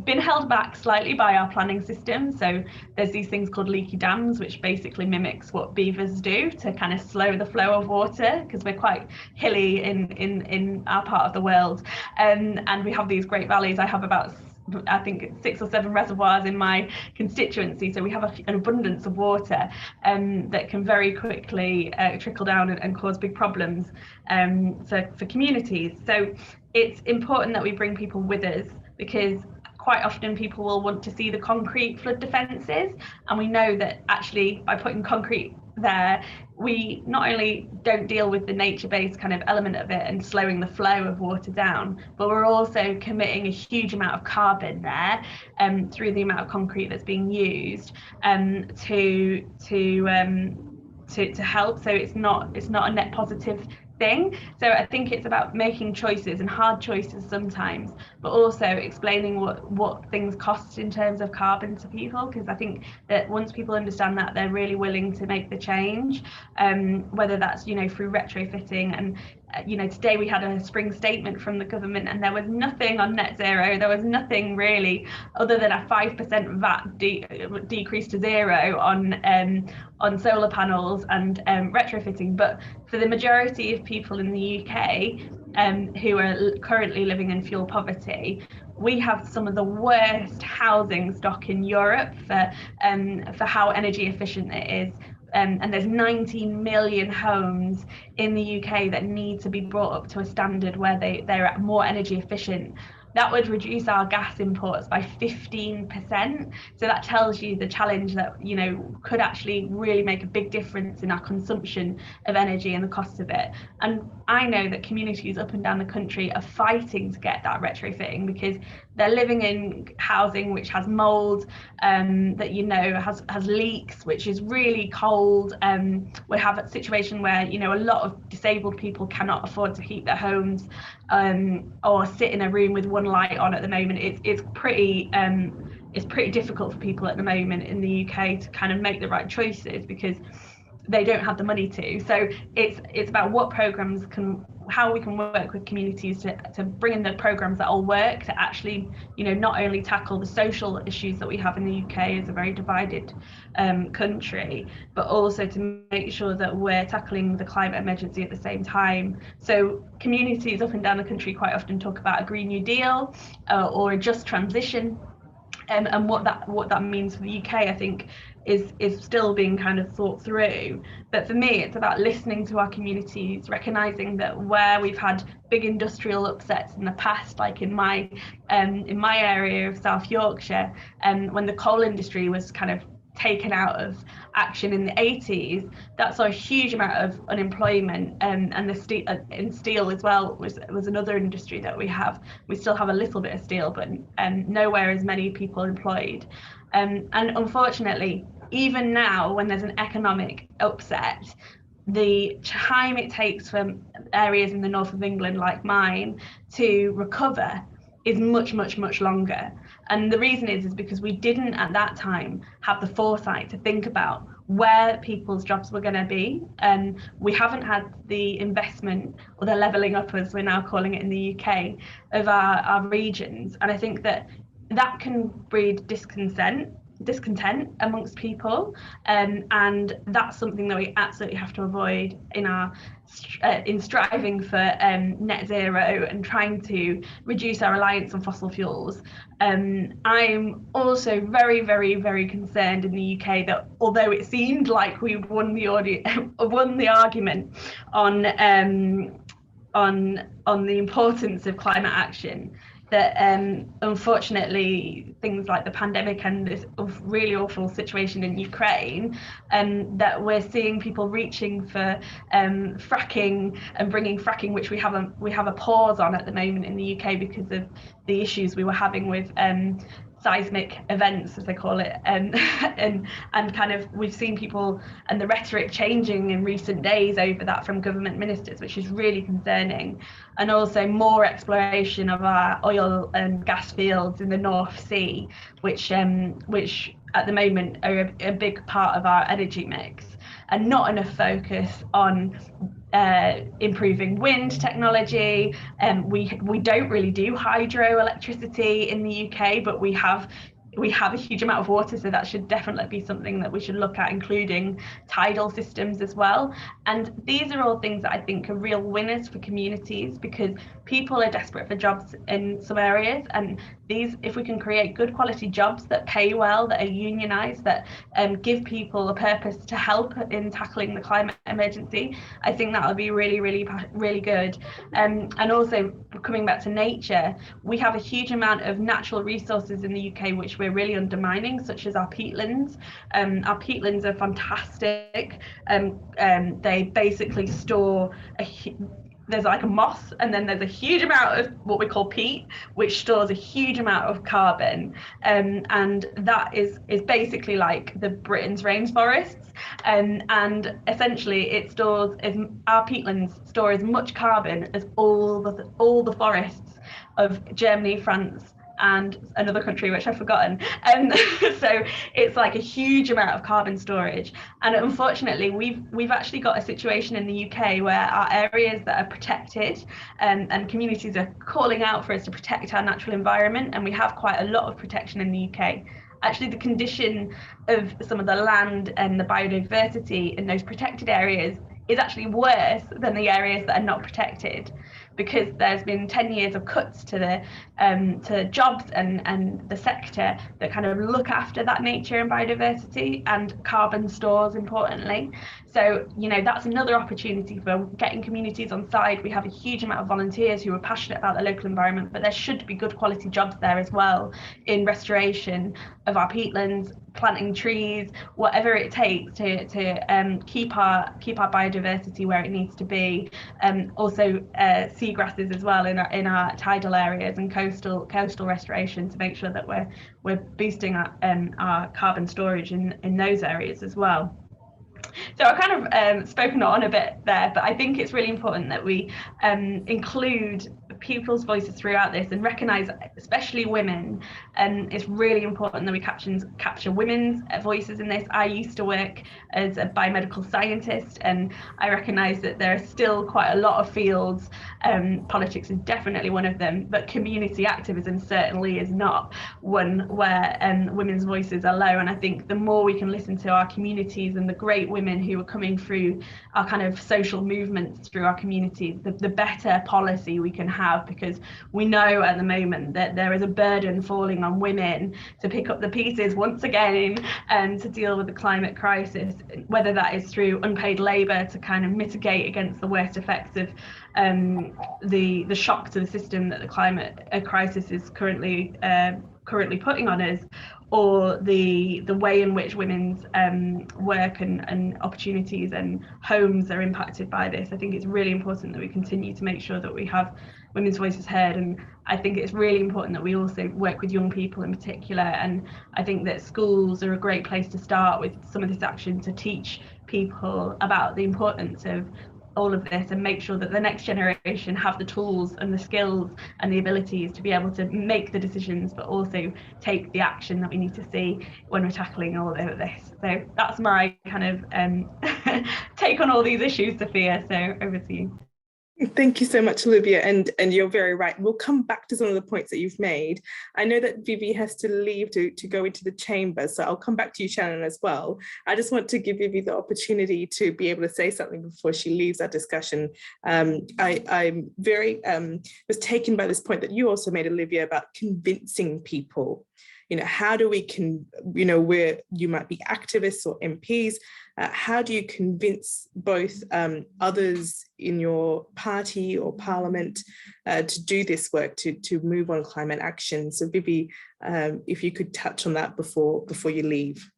been held back slightly by our planning system. So there's these things called leaky dams, which basically mimics what beavers do to kind of slow the flow of water, because we're quite hilly in our part of the world, and we have these great valleys. I have about, I think, 6 or 7 reservoirs in my constituency, so we have an abundance of water that can very quickly trickle down and cause big problems for communities. So it's important that we bring people with us, because quite often people will want to see the concrete flood defences, and we know that actually by putting concrete there, we not only don't deal with the nature-based kind of element of it and slowing the flow of water down, but we're also committing a huge amount of carbon there through the amount of concrete that's being used to help. So it's not a net positive thing. So I think it's about making choices, and hard choices sometimes, but also explaining what things cost in terms of carbon to people, because I think that once people understand that, they're really willing to make the change, whether that's, you know, through retrofitting. And you know, today we had a spring statement from the government, and there was nothing on net zero. There was nothing really other than a 5% VAT decrease to zero on solar panels and retrofitting. But for the majority of people in the UK who are currently living in fuel poverty, we have some of the worst housing stock in Europe for how energy efficient it is. And there's 19 million homes in the UK that need to be brought up to a standard where they're more energy efficient. That would reduce our gas imports by 15%. So that tells you the challenge that, you know, could actually really make a big difference in our consumption of energy and the cost of it. And I know that communities up and down the country are fighting to get that retrofitting, because they're living in housing which has mold, that, you know, has leaks, which is really cold. We have a situation where, you know, a lot of disabled people cannot afford to heat their homes or sit in a room with one light on at the moment. It's pretty difficult for people at the moment in the UK to kind of make the right choices, because they don't have the money to. So it's about what programs how we can work with communities to bring in the programs that will work to actually, you know, not only tackle the social issues that we have in the UK as a very divided country, but also to make sure that we're tackling the climate emergency at the same time. So communities up and down the country quite often talk about a Green New Deal or a just transition, and what that means for the UK, I think, is still being kind of thought through. But for me, it's about listening to our communities, recognizing that where we've had big industrial upsets in the past, like in my area of South Yorkshire, when the coal industry was kind of taken out of action in the 80s, that saw a huge amount of unemployment, and the steel in steel as well was another industry that we have. We still have a little bit of steel, but nowhere as many people employed. And unfortunately, even now, when there's an economic upset, the time it takes for areas in the north of England like mine to recover is much longer. And the reason is because we didn't at that time have the foresight to think about where people's jobs were going to be. We haven't had the investment, or the levelling up, as we're now calling it in the UK, of our regions. And I think that can breed discontent discontent amongst people, and that's something that we absolutely have to avoid in striving for net zero and trying to reduce our reliance on fossil fuels. I'm also very, very, very concerned in the UK that although it seemed like we won the argument on the importance of climate action, that unfortunately things like the pandemic and this really awful situation in Ukraine, that we're seeing people reaching for fracking and bringing fracking, which we have a pause on at the moment in the UK because of the issues we were having with seismic events, as they call it, and kind of we've seen people and the rhetoric changing in recent days over that from government ministers, which is really concerning. And also more exploration of our oil and gas fields in the North Sea, which at the moment are a big part of our energy mix, and not enough focus on improving wind technology. We don't really do hydroelectricity in the UK, but we have a huge amount of water, so that should definitely be something that we should look at, including tidal systems as well. And these are all things that I think are real winners for communities, because people are desperate for jobs in some areas, and if we can create good quality jobs that pay well, that are unionized, that give people a purpose to help in tackling the climate emergency, I think that will be really, really, really good. And also coming back to nature, we have a huge amount of natural resources in the UK which we're really undermining, such as our peatlands. Our peatlands are fantastic. They basically store there's like a moss, and then there's a huge amount of what we call peat, which stores a huge amount of carbon, and that is basically like the Britain's rainforests, and essentially our peatlands store as much carbon as all the forests of Germany, France, and another country which I've forgotten. So it's like a huge amount of carbon storage, and unfortunately we've actually got a situation in the UK where our areas that are protected, and communities are calling out for us to protect our natural environment, and we have quite a lot of protection in the UK. Actually, the condition of some of the land and the biodiversity in those protected areas is actually worse than the areas that are not protected, because there's been 10 years of cuts to jobs and the sector that kind of look after that nature and biodiversity and carbon stores, importantly. So, that's another opportunity for getting communities on side. We have a huge amount of volunteers who are passionate about the local environment, but there should be good quality jobs there as well in restoration of our peatlands, planting trees, whatever it takes to keep our biodiversity where it needs to be. Also seagrasses as well in our tidal areas, and coastal restoration, to make sure that we're boosting our carbon storage in those areas as well. So I've kind of spoken on a bit there, but I think it's really important that we include people's voices throughout this and recognise, especially women. It's really important that we capture women's voices in this. I used to work as a biomedical scientist, and I recognise that there are still quite a lot of fields. Politics is definitely one of them, but community activism certainly is not one where women's voices are low. And I think the more we can listen to our communities and the great women who are coming through our kind of social movements through our communities, the better policy we can have, because we know at the moment that there is a burden falling on women to pick up the pieces once again and to deal with the climate crisis, whether that is through unpaid labour to kind of mitigate against the worst effects of the shock to the system that the climate crisis is currently putting on us, or the way in which women's work and opportunities and homes are impacted by this. I think it's really important that we continue to make sure that we have women's voices heard, and I think it's really important that we also work with young people in particular, and I think that schools are a great place to start with some of this action, to teach people about the importance of all of this and make sure that the next generation have the tools and the skills and the abilities to be able to make the decisions, but also take the action that we need to see when we're tackling all of this. So that's my kind of take on all these issues, Sophia. So over to you. Thank you so much, Olivia, and you're very right. We'll come back to some of the points that you've made. I know that Vivi has to leave to go into the chamber, so I'll come back to you, Shannon, as well. I just want to give Vivi the opportunity to be able to say something before she leaves our discussion. I'm very was taken by this point that you also made, Olivia, about convincing people. How do we where you might be activists or MPs, how do you convince both others in your party or parliament to do this work, to move on climate action? So Vivi, if you could touch on that before you leave.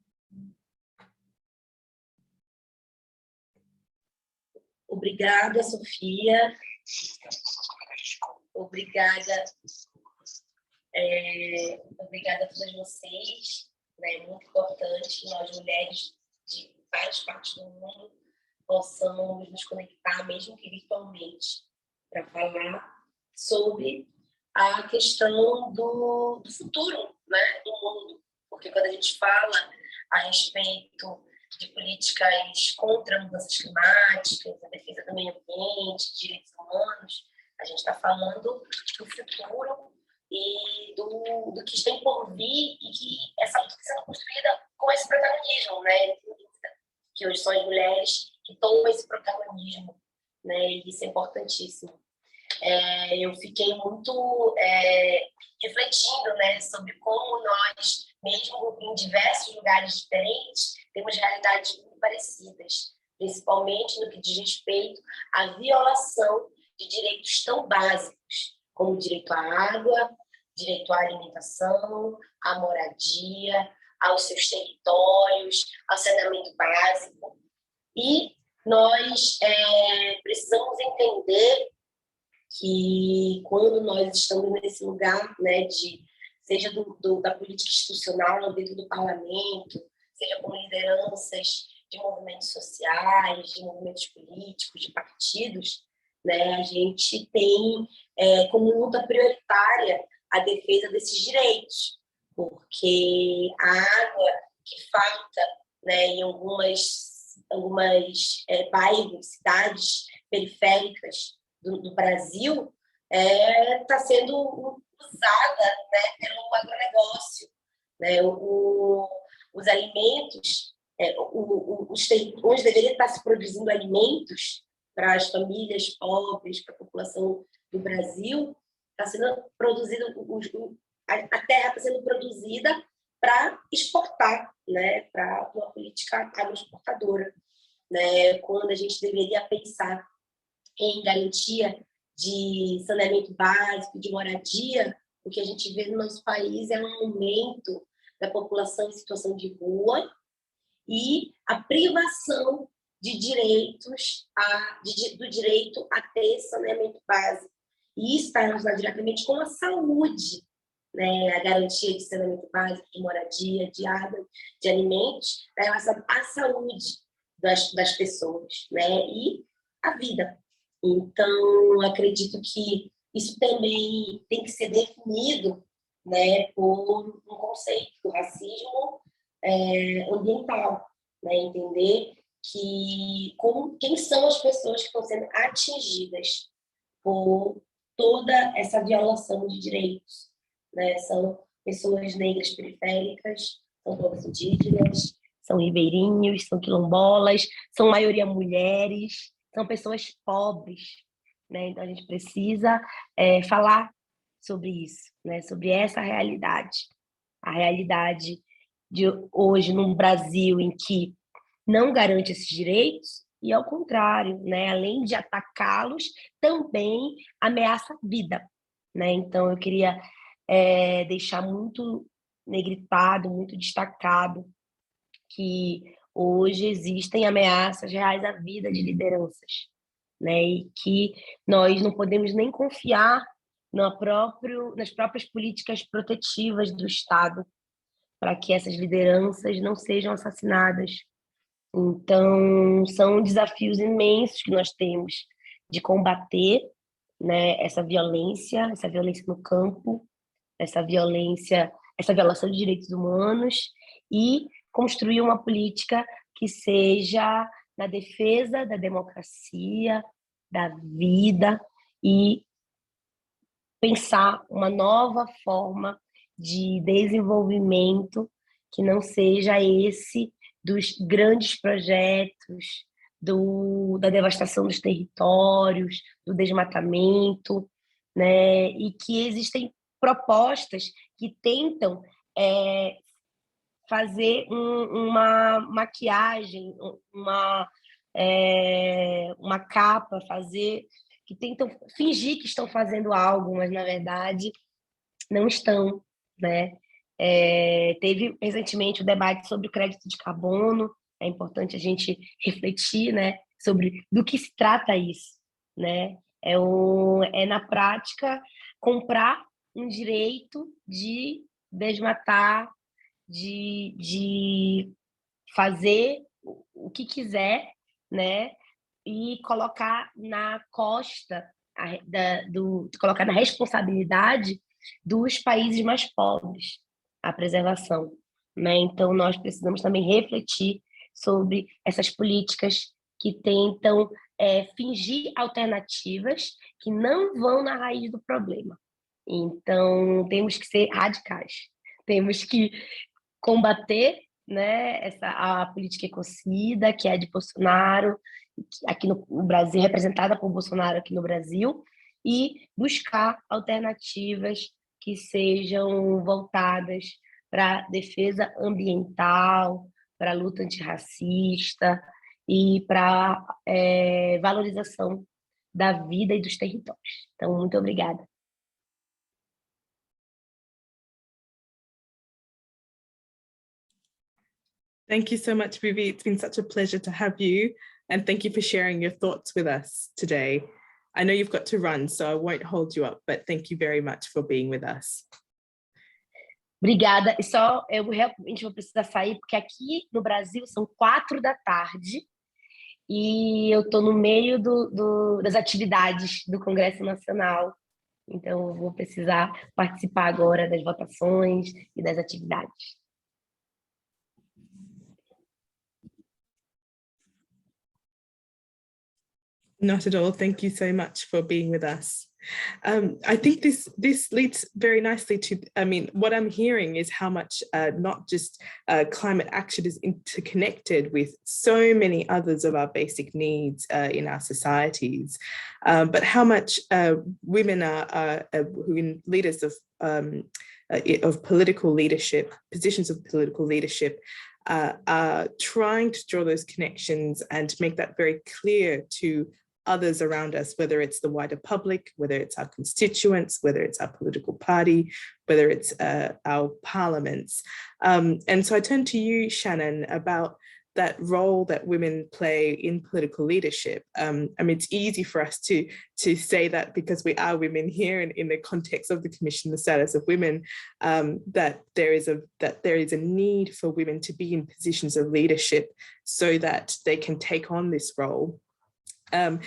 Obrigada, Sofia. Obrigada. Obrigada a todas vocês. É muito importante que nós, mulheres de várias partes do mundo, possamos nos conectar, mesmo que virtualmente, para falar sobre a questão do futuro, né, do mundo. Porque quando a gente fala a respeito de políticas contra mudanças climáticas, a defesa do meio ambiente, direitos humanos, a gente está falando do futuro e do que está por vir, e que essa luta está sendo construída com esse protagonismo, né? Que hoje são as mulheres que tomam esse protagonismo, né? E isso é importantíssimo. Eu fiquei muito refletindo, né, sobre como nós, mesmo em diversos lugares diferentes, temos realidades muito parecidas, principalmente no que diz respeito à violação de direitos tão básicos, como o direito à água, direito à alimentação, à moradia, aos seus territórios, ao saneamento básico. E nós precisamos entender que quando nós estamos nesse lugar, né, seja da política institucional dentro do parlamento, seja como lideranças de movimentos sociais, de movimentos políticos, de partidos, né, a gente tem como luta prioritária a defesa desses direitos, porque a água que falta, né, em algumas bairros, cidades periféricas do Brasil, está sendo usada, né, pelo agronegócio, né, os alimentos, onde deveria estar se produzindo alimentos para as famílias pobres, para a população do Brasil, está sendo produzido, a terra está sendo produzida para exportar, né, para uma política agroexportadora, né, quando a gente deveria pensar em garantia de saneamento básico, de moradia. O que a gente vê no nosso país é um aumento da população em situação de rua e a privação de direitos, do direito a ter saneamento básico. E isso está relacionado diretamente com a saúde, né? A garantia de saneamento básico, de moradia, de água, de alimentos, está relacionado à saúde das pessoas, né? E a vida. Então, acredito que isso também tem que ser definido, né, por um conceito do racismo ambiental, né? Entender quem são as pessoas que estão sendo atingidas por toda essa violação de direitos, né? São pessoas negras periféricas, são povos indígenas, são ribeirinhos, são quilombolas, são maioria mulheres, são pessoas pobres, né? Então a gente precisa falar sobre isso, né? Sobre essa realidade, a realidade de hoje num Brasil em que não garante esses direitos e, ao contrário, né, além de atacá-los, também ameaça a vida, né? Então, eu queria deixar muito negritado, muito destacado que hoje existem ameaças reais à vida de lideranças, né? E que nós não podemos nem confiar nas próprias políticas protetivas do Estado para que essas lideranças não sejam assassinadas. Então, são desafios imensos que nós temos de combater, né, essa violência no campo, essa violação de direitos humanos e construir uma política que seja na defesa da democracia, da vida e pensar uma nova forma de desenvolvimento que não seja esse dos grandes projetos, da devastação dos territórios, do desmatamento, né? E que existem propostas que tentam fazer uma maquiagem, uma capa, que tentam fingir que estão fazendo algo, mas na verdade não estão, né? Teve recentemente o debate sobre o crédito de carbono. É importante a gente refletir, né, sobre do que se trata isso, né? Na prática comprar um direito de desmatar, de fazer o que quiser, né? E colocar na costa, colocar na responsabilidade dos países mais pobres a preservação, né? Então, nós precisamos também refletir sobre essas políticas que tentam fingir alternativas que não vão na raiz do problema. Então, temos que ser radicais, temos que combater, né, a política ecocida, que é de Bolsonaro, aqui no Brasil, representada por Bolsonaro aqui no Brasil, e buscar alternativas que sejam voltadas para a defesa ambiental, para a luta antirracista e para a valorização da vida e dos territórios. Então, muito obrigada. Thank you so much, Vivi. It's been such a pleasure to have you, and thank you for sharing your thoughts with us today. I know you've got to run, so I won't hold you up, but thank you very much for being with us. Obrigada. E só eu realmente vou precisar sair, porque aqui no Brasil são 4 da tarde e eu estou no meio das atividades do Congresso Nacional. Então, eu vou precisar participar agora das votações e das atividades. Not at all. Thank you so much for being with us. I think this leads very nicely to, I mean, what I'm hearing is how much not just climate action is interconnected with so many others of our basic needs in our societies, but how much women are leaders of political leadership, positions of political leadership, are trying to draw those connections and make that very clear to others around us, whether it's the wider public, whether it's our constituents, whether it's our political party, whether it's our parliaments. And so I turn to you, Shannon, about that role that women play in political leadership. I mean, it's easy for us to say that because we are women here, and in the context of the Commission, the Status of Women, that there is a need for women to be in positions of leadership so that they can take on this role. Can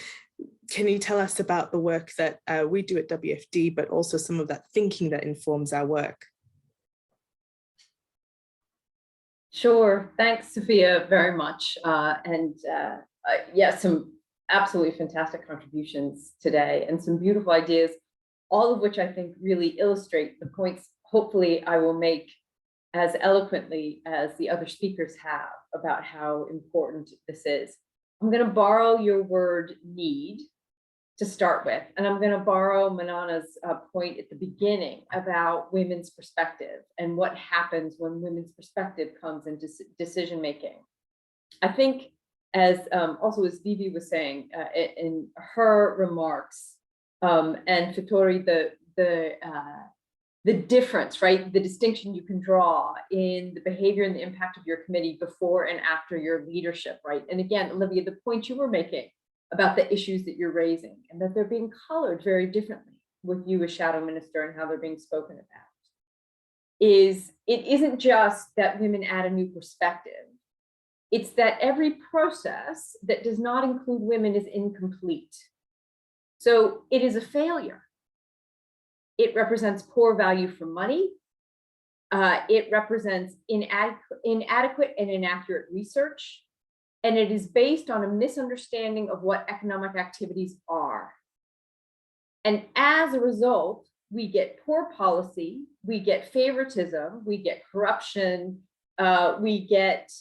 you tell us about the work that we do at WFD, but also some of that thinking that informs our work? Sure. Thanks, Sophia, very much. Yes, some absolutely fantastic contributions today and some beautiful ideas, all of which I think really illustrate the points, hopefully, I will make as eloquently as the other speakers have about how important this is. I'm going to borrow your word need to start with, and I'm going to borrow Manana's point at the beginning about women's perspective and what happens when women's perspective comes into decision making. I think, as also as Vivi was saying in her remarks, and Victoria, the difference, right? The distinction you can draw in the behavior and the impact of your committee before and after your leadership, right? And again, Olivia, the point you were making about the issues that you're raising and that they're being colored very differently with you as shadow minister and how they're being spoken about, is it isn't just that women add a new perspective. It's that every process that does not include women is incomplete. So it is a failure. It represents poor value for money. It represents inadequate and inaccurate research. And it is based on a misunderstanding of what economic activities are. And as a result, we get poor policy, we get favoritism, we get corruption, we get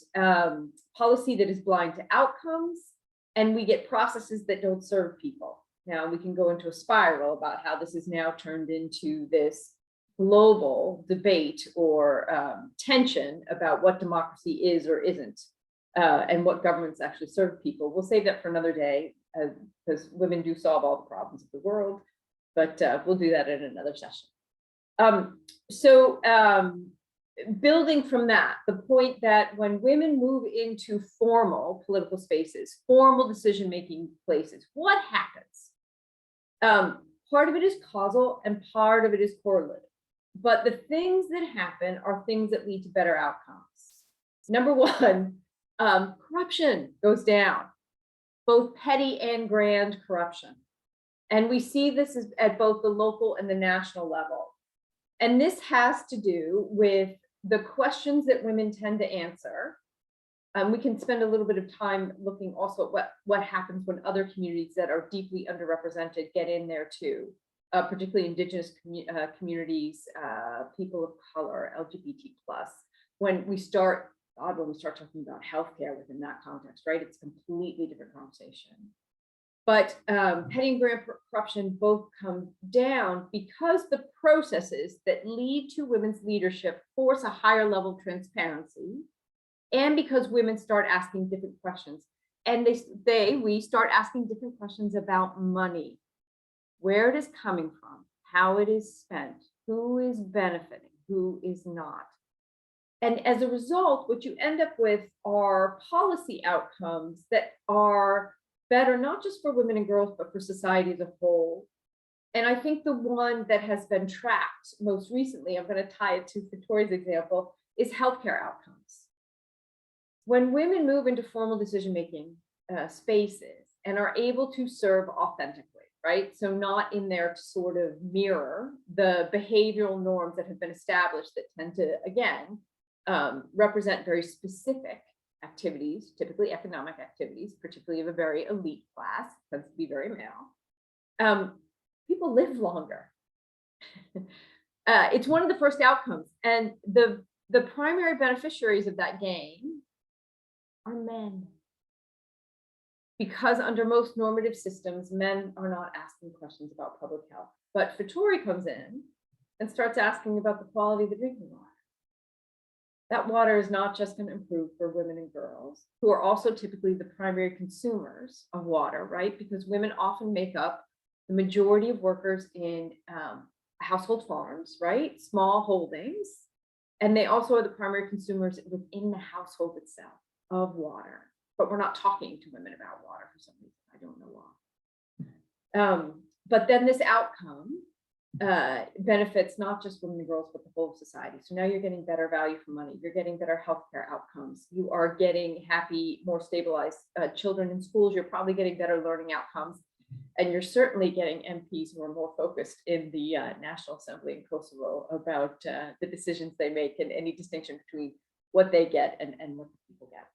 policy that is blind to outcomes, and we get processes that don't serve people. Now we can go into a spiral about how this is now turned into this global debate or tension about what democracy is or isn't, and what governments actually serve people. We'll save that for another day, because women do solve all the problems of the world, but we'll do that in another session. Building from that, the point that when women move into formal political spaces, formal decision-making places, what happens? Part of it is causal and part of it is correlative. But the things that happen are things that lead to better outcomes. Number one, corruption goes down, both petty and grand corruption. And we see this at both the local and the national level. And this has to do with the questions that women tend to answer. We can spend a little bit of time looking also at what happens when other communities that are deeply underrepresented get in there too, particularly indigenous communities, people of color, LGBT+. When we start talking about healthcare within that context, right? It's a completely different conversation. But petty and grand corruption both come down because the processes that lead to women's leadership force a higher level of transparency, and because women start asking different questions. And we start asking different questions about money, where it is coming from, how it is spent, who is benefiting, who is not. And as a result, what you end up with are policy outcomes that are better, not just for women and girls, but for society as a whole. And I think the one that has been tracked most recently, I'm going to tie it to Victoria's example, is healthcare outcomes. When women move into formal decision-making spaces and are able to serve authentically, right? So not in there to sort of mirror the behavioral norms that have been established that tend to, again, represent very specific activities, typically economic activities, particularly of a very elite class, tends to be very male. People live longer. It's one of the first outcomes. And the primary beneficiaries of that gain are men. Because under most normative systems, men are not asking questions about public health. But Fattori comes in and starts asking about the quality of the drinking water. That water is not just going to improve for women and girls, who are also typically the primary consumers of water, right? Because women often make up the majority of workers in household farms, right? Small holdings. And they also are the primary consumers within the household itself of water. But we're not talking to women about water for some reason. I don't know why. But then this outcome benefits not just women and girls, but the whole of society. So now you're getting better value for money. You're getting better healthcare outcomes. You are getting happy, more stabilized children in schools. You're probably getting better learning outcomes. And you're certainly getting MPs who are more focused in the National Assembly in Kosovo about the decisions they make and any distinction between what they get and what the people get.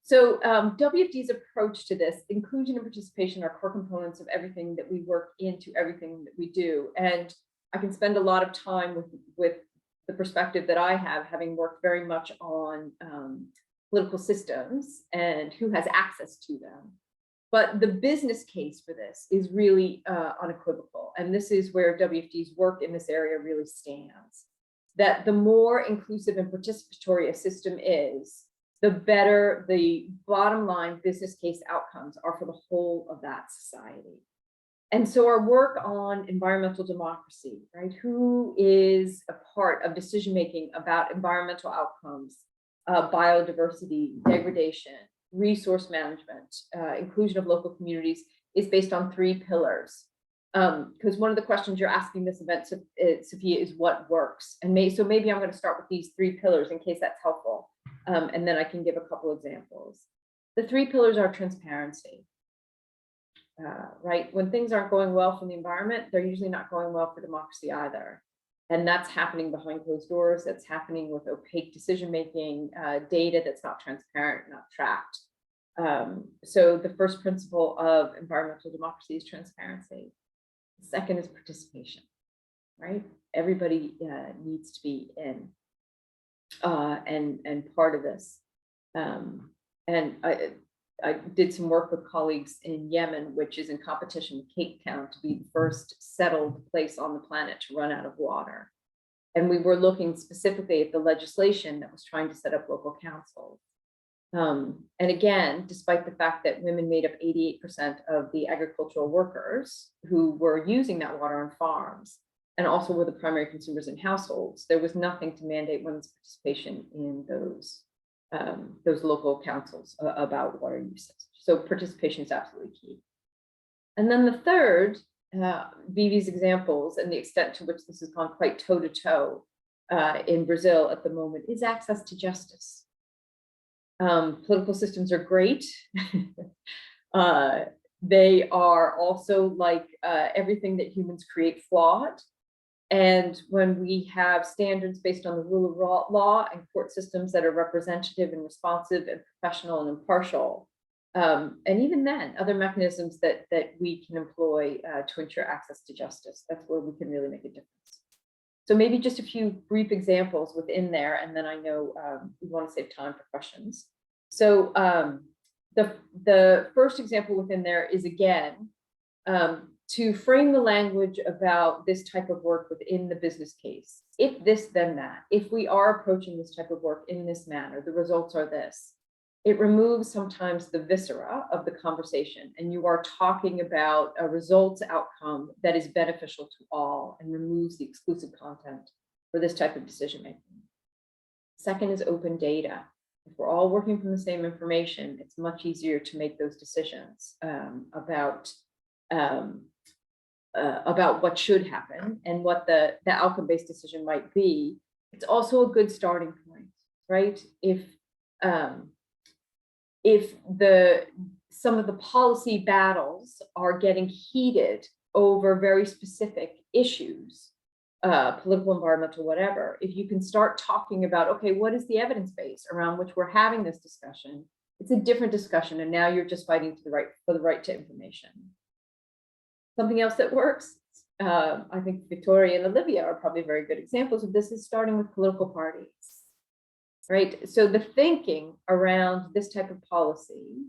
So WFD's approach to this, inclusion and participation are core components of everything that we work into, everything that we do. And I can spend a lot of time with the perspective that I have, having worked very much on political systems and who has access to them. But the business case for this is really unequivocal. And this is where WFD's work in this area really stands. That the more inclusive and participatory a system is, the better the bottom line business case outcomes are for the whole of that society. And so our work on environmental democracy, right? Who is a part of decision-making about environmental outcomes, biodiversity, degradation, resource management, inclusion of local communities, is based on 3 pillars. Because one of the questions you're asking this event, Sophia, is what works? And so maybe I'm going to start with these 3 pillars in case that's helpful. And then I can give a couple examples. The 3 pillars are transparency, right? When things aren't going well for the environment, they're usually not going well for democracy either. And that's happening behind closed doors. That's happening with opaque decision-making, data that's not transparent, not tracked. So the first principle of environmental democracy is transparency. The second is participation, right? Everybody needs to be in and part of this. And I did some work with colleagues in Yemen, which is in competition with Cape Town to be the first settled place on the planet to run out of water. And we were looking specifically at the legislation that was trying to set up local councils. And again, despite the fact that women made up 88% of the agricultural workers who were using that water on farms, and also were the primary consumers in households, there was nothing to mandate women's participation in those local councils about water usage. So participation is absolutely key. And then the third, Vivi's examples and the extent to which this has gone quite toe-to-toe in Brazil at the moment, is access to justice. Political systems are great. They are also, like everything that humans create, flawed. And when we have standards based on the rule of law and court systems that are representative and responsive and professional and impartial, and even then, other mechanisms that we can employ to ensure access to justice, that's where we can really make a difference. So maybe just a few brief examples within there, and then I know we want to save time for questions. So the first example within there is, again, to frame the language about this type of work within the business case. If this, then that. If we are approaching this type of work in this manner, the results are this. It removes sometimes the viscera of the conversation, and you are talking about a results outcome that is beneficial to all and removes the exclusive content for this type of decision making. Second is open data. If we're all working from the same information, it's much easier to make those decisions about what should happen and what the outcome-based decision might be. It's also a good starting point, right? If some of the policy battles are getting heated over very specific issues, political, environmental, whatever, if you can start talking about, okay, what is the evidence base around which we're having this discussion? It's a different discussion, and now you're just fighting for the right to information. Something else that works, I think Victoria and Olivia are probably very good examples of this, is starting with political parties, right? So the thinking around this type of policy,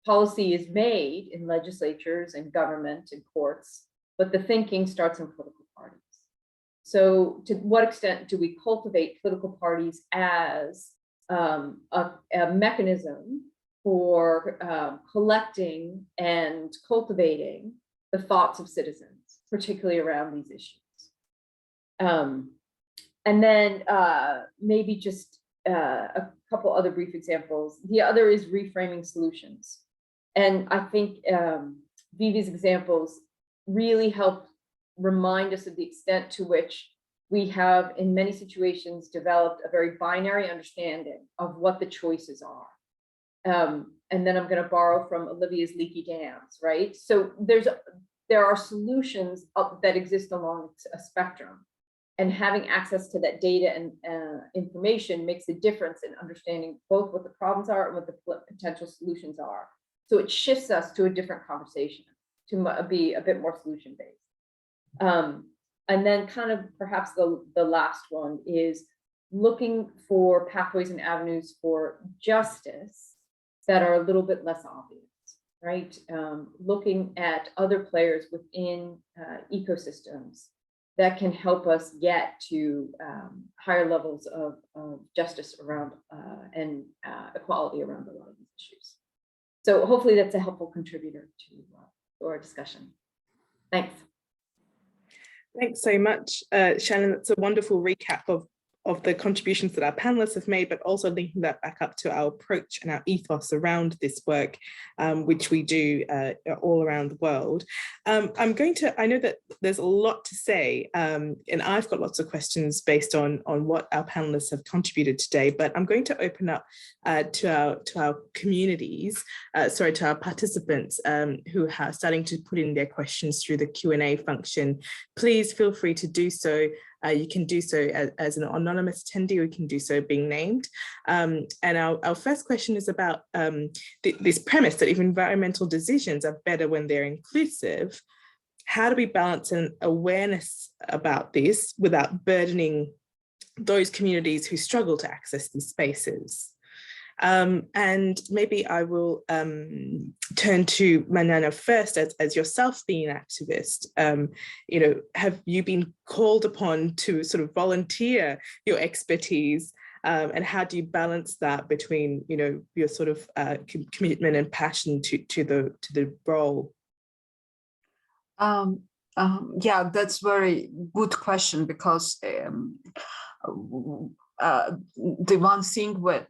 policy is made in legislatures and government and courts, but the thinking starts in political parties. So to what extent do we cultivate political parties as a mechanism for collecting and cultivating the thoughts of citizens, particularly around these issues? And then maybe just a couple other brief examples. The other is reframing solutions. And I think Vivi's examples really help remind us of the extent to which we have, in many situations, developed a very binary understanding of what the choices are. And then I'm going to borrow from Olivia's Leaky Dams, right? So there are solutions that exist along a spectrum, and having access to that data and information makes a difference in understanding both what the problems are and what the potential solutions are. So it shifts us to a different conversation, to be a bit more solution-based. And then kind of perhaps the last one is looking for pathways and avenues for justice that are a little bit less obvious, right? Looking at other players within ecosystems that can help us get to higher levels of justice around and equality around a lot of these issues. So hopefully that's a helpful contributor to our discussion. Thanks. Thanks so much, Shannon. That's a wonderful recap of the contributions that our panelists have made, but also linking that back up to our approach and our ethos around this work, which we do all around the world. I know that there's a lot to say, and I've got lots of questions based on what our panelists have contributed today, but I'm going to open up to our communities, to our participants who are starting to put in their questions through the Q&A function. Please feel free to do so. You can do so as an anonymous attendee, or you can do so being named. And our first question is about this premise that if environmental decisions are better when they're inclusive, how do we balance an awareness about this without burdening those communities who struggle to access these spaces? And maybe I will turn to Manana first, as yourself being an activist. You know, have you been called upon to sort of volunteer your expertise, and how do you balance that between, you know, your sort of commitment and passion to the role? Yeah, that's very good question, because the one thing where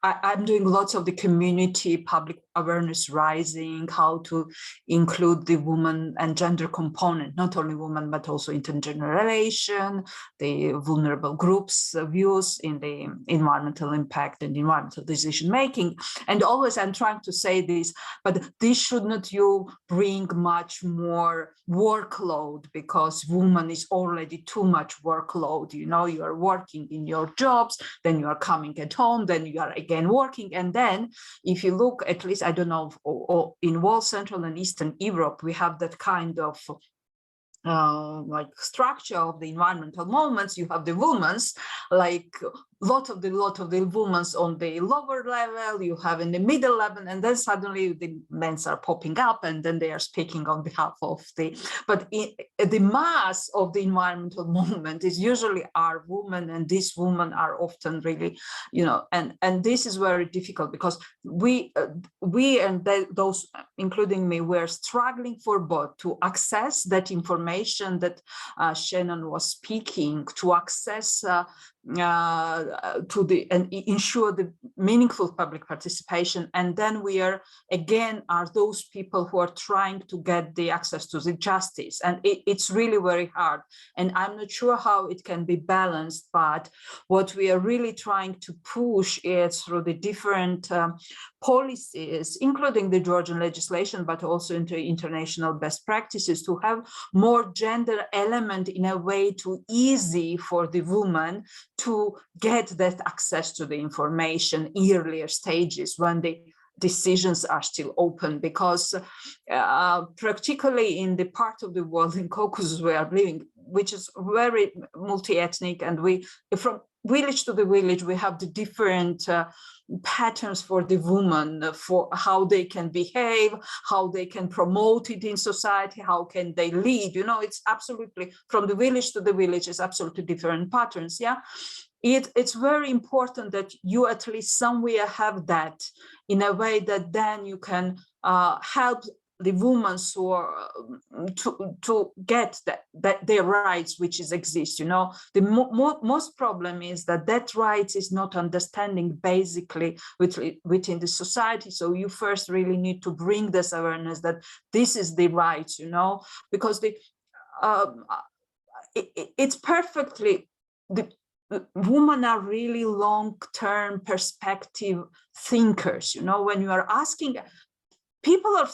I'm doing lots of the community public awareness raising, how to include the woman and gender component, not only women, but also intergeneration, the vulnerable groups' views in the environmental impact and environmental decision making. And always I'm trying to say this, but this should not you bring much more workload, because woman is already too much workload. You know, you are working in your jobs, then you are coming at home, then you are again working. And then if you look, at least I don't know, in all Central and Eastern Europe, we have that kind of like structure of the environmental movements. You have the women's, like lot of the women's on the lower level, you have in the middle level, and then suddenly the men's are popping up, and then they are speaking on behalf of the, but the mass of the environmental movement is usually are women, and these women are often really, you know, and this is very difficult, because we and those, including me, were struggling for both to access that information that Shannon was speaking, to access to the, and ensure the meaningful public participation. And then we are those people who are trying to get the access to the justice, and it's really very hard, and I'm not sure how it can be balanced. But what we are really trying to push is through the different policies, including the Georgian legislation, but also into international best practices, to have more gender element in a way too easy for the woman to get that access to the information earlier stages when the decisions are still open. Because particularly in the part of the world in Caucasus we are living, which is very multi-ethnic, and we, from village to the village, we have the different patterns for the woman, for how they can behave, how they can promote it in society, how can they lead. You know, it's absolutely, from the village to the village, is absolutely different patterns. Yeah, it's very important that you at least somewhere have that, in a way that then you can help the women to get that their rights, which exist. You know, the most problem is that rights is not understanding basically within the society. So you first really need to bring this awareness that this is the rights, you know, because it's perfectly, the women are really long-term perspective thinkers. You know, when you are asking, people are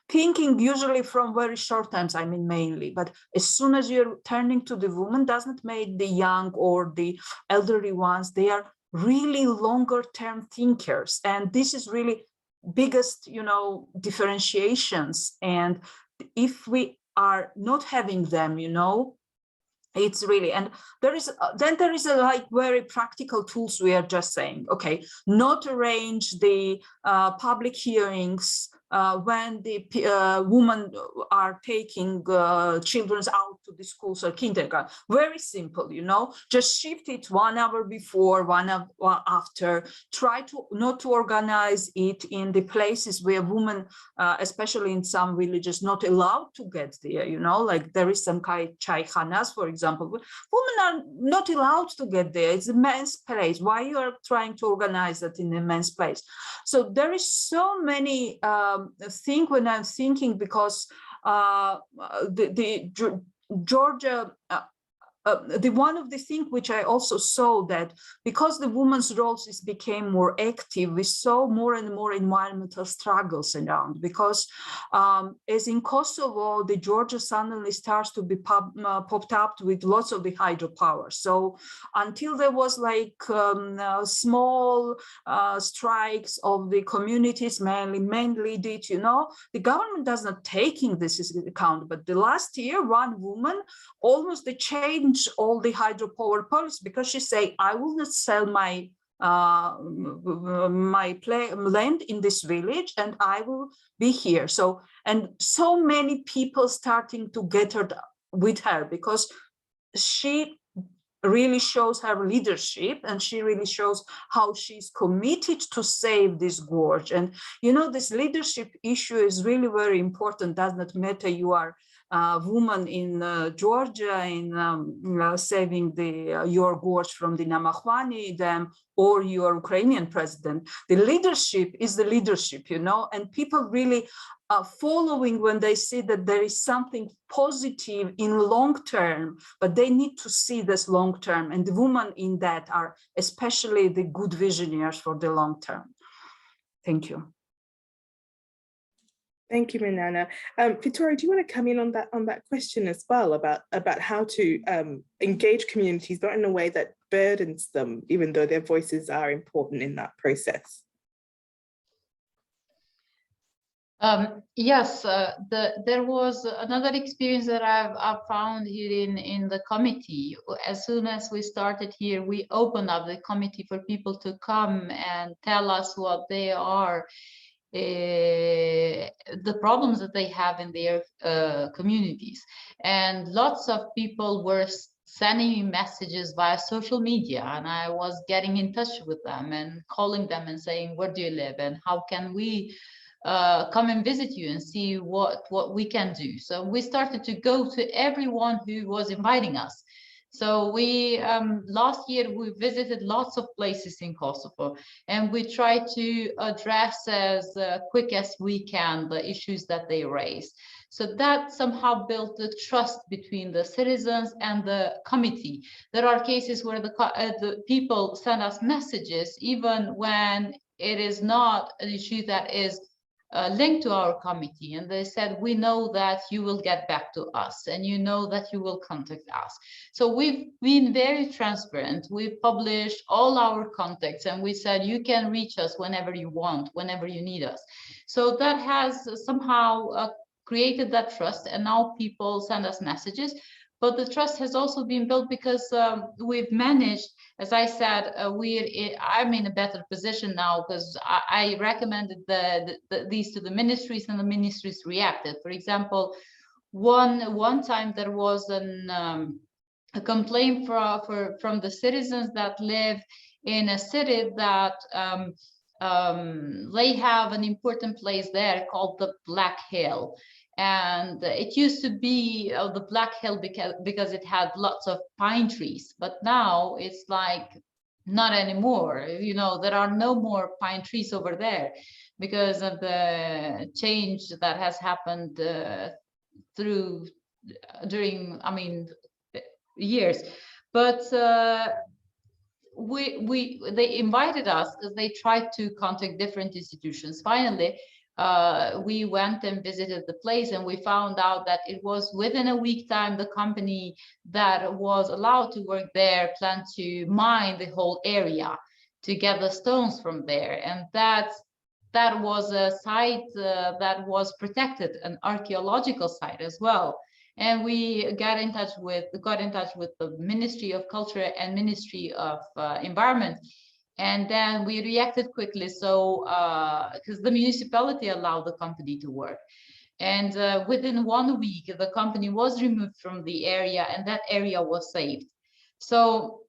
thinking usually from very short times, I mean mainly, but as soon as you're turning to the woman, doesn't make the young or the elderly ones, they are really longer term thinkers. And this is really biggest, you know, differentiations. And if we are not having them, you know, it's really, and there is a like very practical tools. We are just saying, okay, not arrange the public hearings when the women are taking children out to the schools or kindergarten. Very simple, you know, just shift it 1 hour before, 1 hour after. Try to not to organize it in the places where women, especially in some villages, not allowed to get there. You know, like there is some kind of chai khanas, for example. Women are not allowed to get there. It's a men's place. Why you are trying to organize that in a men's place? So there is so many things when I'm thinking, because the Georgia the one of the things which I also saw that because the women's roles became more active, we saw more and more environmental struggles around, because as in Kosovo, the Georgia suddenly starts to be popped up with lots of the hydropower. So until there was like small strikes of the communities, mainly did, you know, the government does not taking this into account. But the last year, one woman almost changed all the hydropower policy, because she say, I will not sell my land in this village, and I will be here. So, and so many people starting to get her with her, because she really shows her leadership, and she really shows how she's committed to save this gorge. And you know, this leadership issue is really very important. Does not matter you are woman in Georgia in saving your gorge from the Namakhwani Dam, or your Ukrainian president. The leadership is the leadership, you know, and people really are following when they see that there is something positive in long term, but they need to see this long term. And the women in that are especially the good visionaries for the long term. Thank you. Thank you, Minana. Victoria, do you want to come in on that question as well about how to engage communities, not in a way that burdens them, even though their voices are important in that process? Yes, there was another experience that I've found here in the committee. As soon as we started here, we opened up the committee for people to come and tell us what they are, the problems that they have in their communities. And lots of people were sending me messages via social media, and I was getting in touch with them and calling them and saying, where do you live and how can we come and visit you and see what we can do. So we started to go to everyone who was inviting us. So we last year we visited lots of places in Kosovo, and we tried to address as quick as we can the issues that they raised. So that somehow built the trust between the citizens and the committee. There are cases where the people send us messages even when it is not an issue that is linked to our committee, and they said, we know that you will get back to us and you know that you will contact us. So we've been very transparent. We've published all our contacts, and we said you can reach us whenever you want, whenever you need us. So that has somehow created that trust, and now people send us messages. But the trust has also been built because we've managed, as I said, I'm in a better position now because I recommended these to the ministries, and the ministries reacted. For example, one time there was a complaint from the citizens that live in a city that they have an important place there called the Black Hill. And it used to be the Black Hill because it had lots of pine trees, but now it's like not anymore. You know, there are no more pine trees over there because of the change that has happened during years. But they invited us because they tried to contact different institutions. Finally, we went and visited the place, and we found out that it was within a week time the company that was allowed to work there planned to mine the whole area to get the stones from there. And that was a site that was protected, an archaeological site as well. And we got in touch with the Ministry of Culture and Ministry of Environment. And then we reacted quickly, so because the municipality allowed the company to work. And within 1 week, the company was removed from the area, and that area was saved. So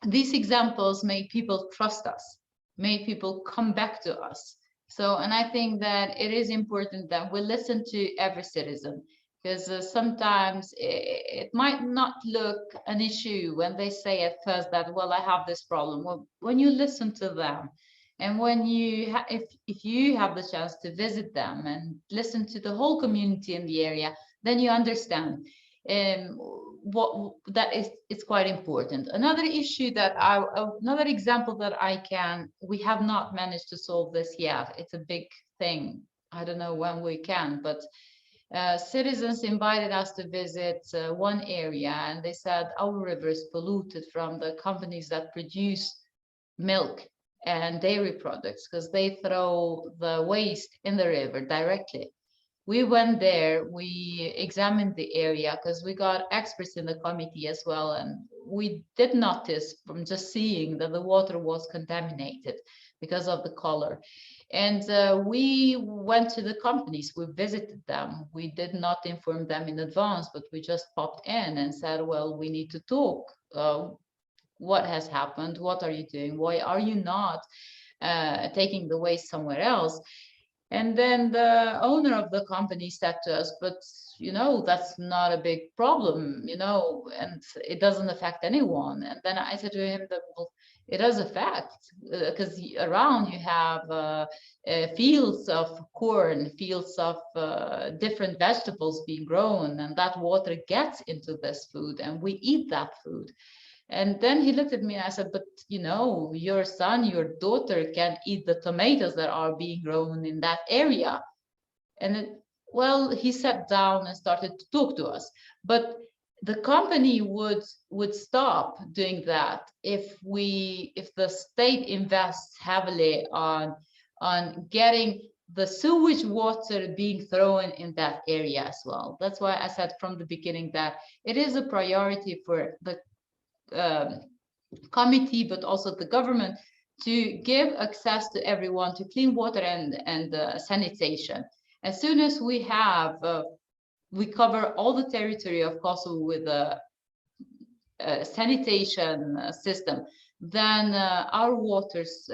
these examples made people trust us, made people come back to us. So, and I think that it is important that we listen to every citizen, because sometimes it might not look an issue when they say at first that, well, I have this problem. Well, when you listen to them, and when you if you have the chance to visit them and listen to the whole community in the area, then you understand. It's quite important. Another issue that another example that we have not managed to solve this yet. It's a big thing. I don't know when we can, but citizens invited us to visit one area, and they said our river is polluted from the companies that produce milk and dairy products because they throw the waste in the river directly. We went there, we examined the area because we got experts in the committee as well, and we did notice from just seeing that the water was contaminated because of the color. And we went to the companies, we visited them. We did not inform them in advance, but we just popped in and said, well, we need to talk. What has happened? What are you doing? Why are you not taking the waste somewhere else? And then the owner of the company said to us, but, you know, that's not a big problem, you know, and it doesn't affect anyone. And then I said to him that, well, it does affect, because around you have fields of corn, fields of different vegetables being grown, and that water gets into this food and we eat that food. And then he looked at me and I said, but you know, your son, your daughter can eat the tomatoes that are being grown in that area. And well, he sat down and started to talk to us. But the company would stop doing that if the state invests heavily on getting the sewage water being thrown in that area as well. That's why I said from the beginning that it is a priority for the committee, but also the government, to give access to everyone to clean water and sanitation. As soon as we have, we cover all the territory of Kosovo with a sanitation system, then our waters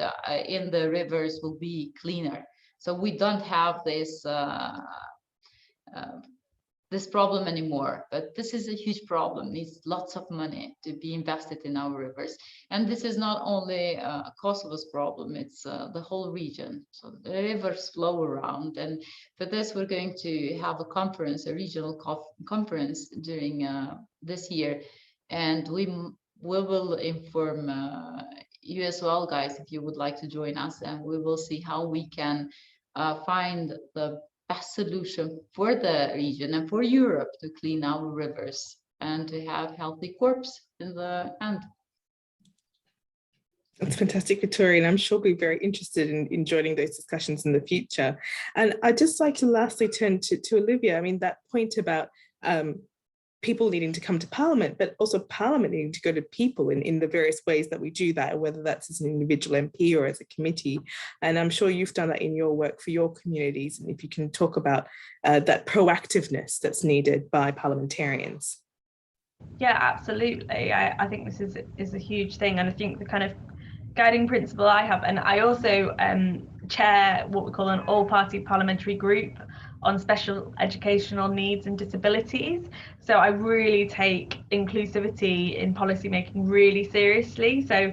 in the rivers will be cleaner. So we don't have this this problem anymore. But this is a huge problem. Needs lots of money to be invested in our rivers. And this is not only Kosovo's problem, it's the whole region. So the rivers flow around. And for this, we're going to have a conference, a regional conference during this year. And we will inform you as well, guys, if you would like to join us. And we will see how we can find the best solution for the region and for Europe to clean our rivers and to have healthy crops in the end. That's fantastic, Victoria, and I'm sure we'll be very interested in joining those discussions in the future. And I'd just like to lastly turn to Olivia. I mean, that point about people needing to come to Parliament, but also Parliament needing to go to people in the various ways that we do that, whether that's as an individual MP or as a committee. And I'm sure you've done that in your work for your communities. And if you can talk about that proactiveness that's needed by parliamentarians. Yeah, absolutely. I think this is a huge thing. And I think the kind of guiding principle I have, and I also chair what we call an all-party parliamentary group on special educational needs and disabilities. So I really take inclusivity in policymaking really seriously. So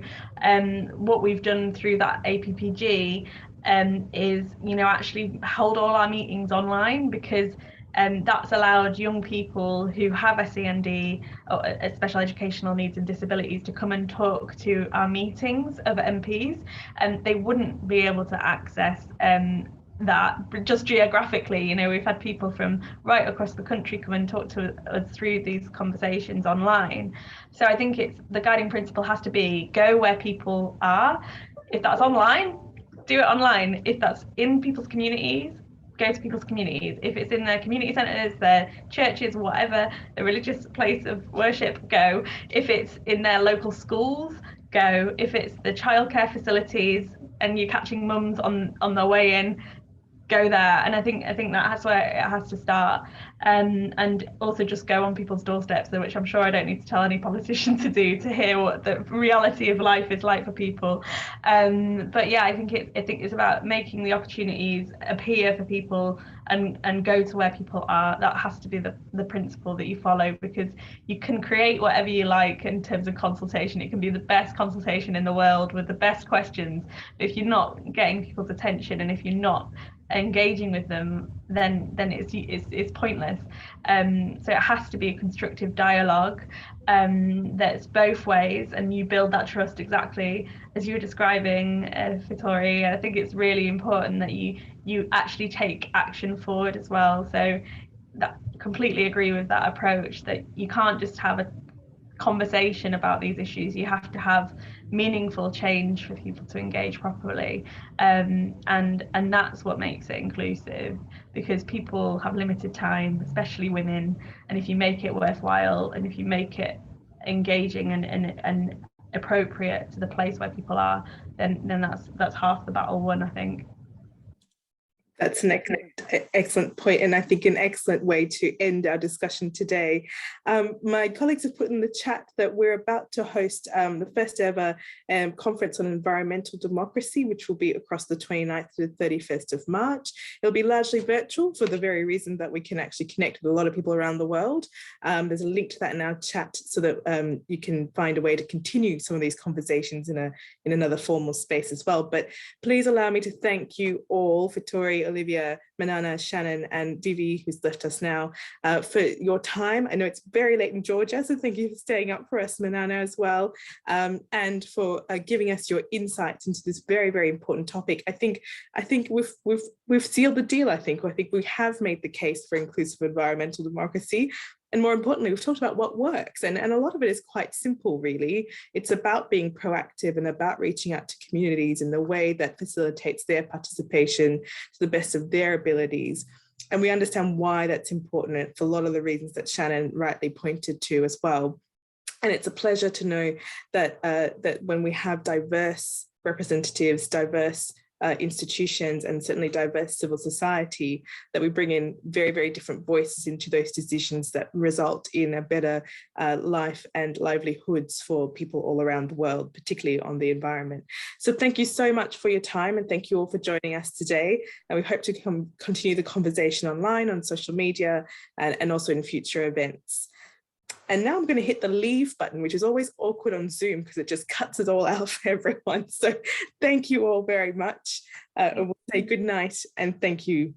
what we've done through that APPG is, you know, actually hold all our meetings online, because that's allowed young people who have SEND, or special educational needs and disabilities, to come and talk to our meetings of MPs, and they wouldn't be able to access that just geographically. You know, we've had people from right across the country come and talk to us through these conversations online. So I think it's the guiding principle has to be go where people are. If that's online, do it online. If that's in people's communities, go to people's communities. If it's in their community centres, their churches, whatever, the religious place of worship, go. If it's in their local schools, go. If it's the childcare facilities and you're catching mums on their way in, go there. And I think that's where it has to start, and also just go on people's doorsteps, which I'm sure I don't need to tell any politician to do, to hear what the reality of life is like for people. But yeah, I think it's about making the opportunities appear for people and go to where people are. That has to be the principle that you follow, because you can create whatever you like in terms of consultation. It can be the best consultation in the world with the best questions, but if you're not getting people's attention and if you're not engaging with them, then it's pointless. So it has to be a constructive dialogue that's both ways, and you build that trust exactly as you were describing, Vittori. I think it's really important that you actually take action forward as well. So that, completely agree with that approach, that you can't just have a conversation about these issues. You have to have meaningful change for people to engage properly, and that's what makes it inclusive, because people have limited time, especially women, and if you make it worthwhile and if you make it engaging and appropriate to the place where people are, then that's half the battle won, I think. That's an excellent point, and I think an excellent way to end our discussion today. My colleagues have put in the chat that we're about to host the first ever conference on environmental democracy, which will be across the 29th to the 31st of March. It'll be largely virtual for the very reason that we can actually connect with a lot of people around the world. There's a link to that in our chat so that you can find a way to continue some of these conversations in another formal space as well. But please allow me to thank you all, Vittori, Olivia, Manana, Shannon, and Vivi, who's left us now, for your time. I know it's very late in Georgia, so thank you for staying up for us, Manana, as well, and for giving us your insights into this very, very important topic. I think we've sealed the deal. I think we have made the case for inclusive environmental democracy. And more importantly, we've talked about what works, and a lot of it is quite simple, really. It's about being proactive and about reaching out to communities in the way that facilitates their participation to the best of their abilities. And we understand why that's important for a lot of the reasons that Shannon rightly pointed to as well. And it's a pleasure to know that, that when we have diverse representatives, diverse institutions, and certainly diverse civil society, that we bring in very, very different voices into those decisions that result in a better life and livelihoods for people all around the world, particularly on the environment. So thank you so much for your time, and thank you all for joining us today. And we hope to continue the conversation online, on social media, and also in future events. And now I'm going to hit the leave button, which is always awkward on Zoom because it just cuts it all out for everyone. So thank you all very much. We'll say good night and thank you.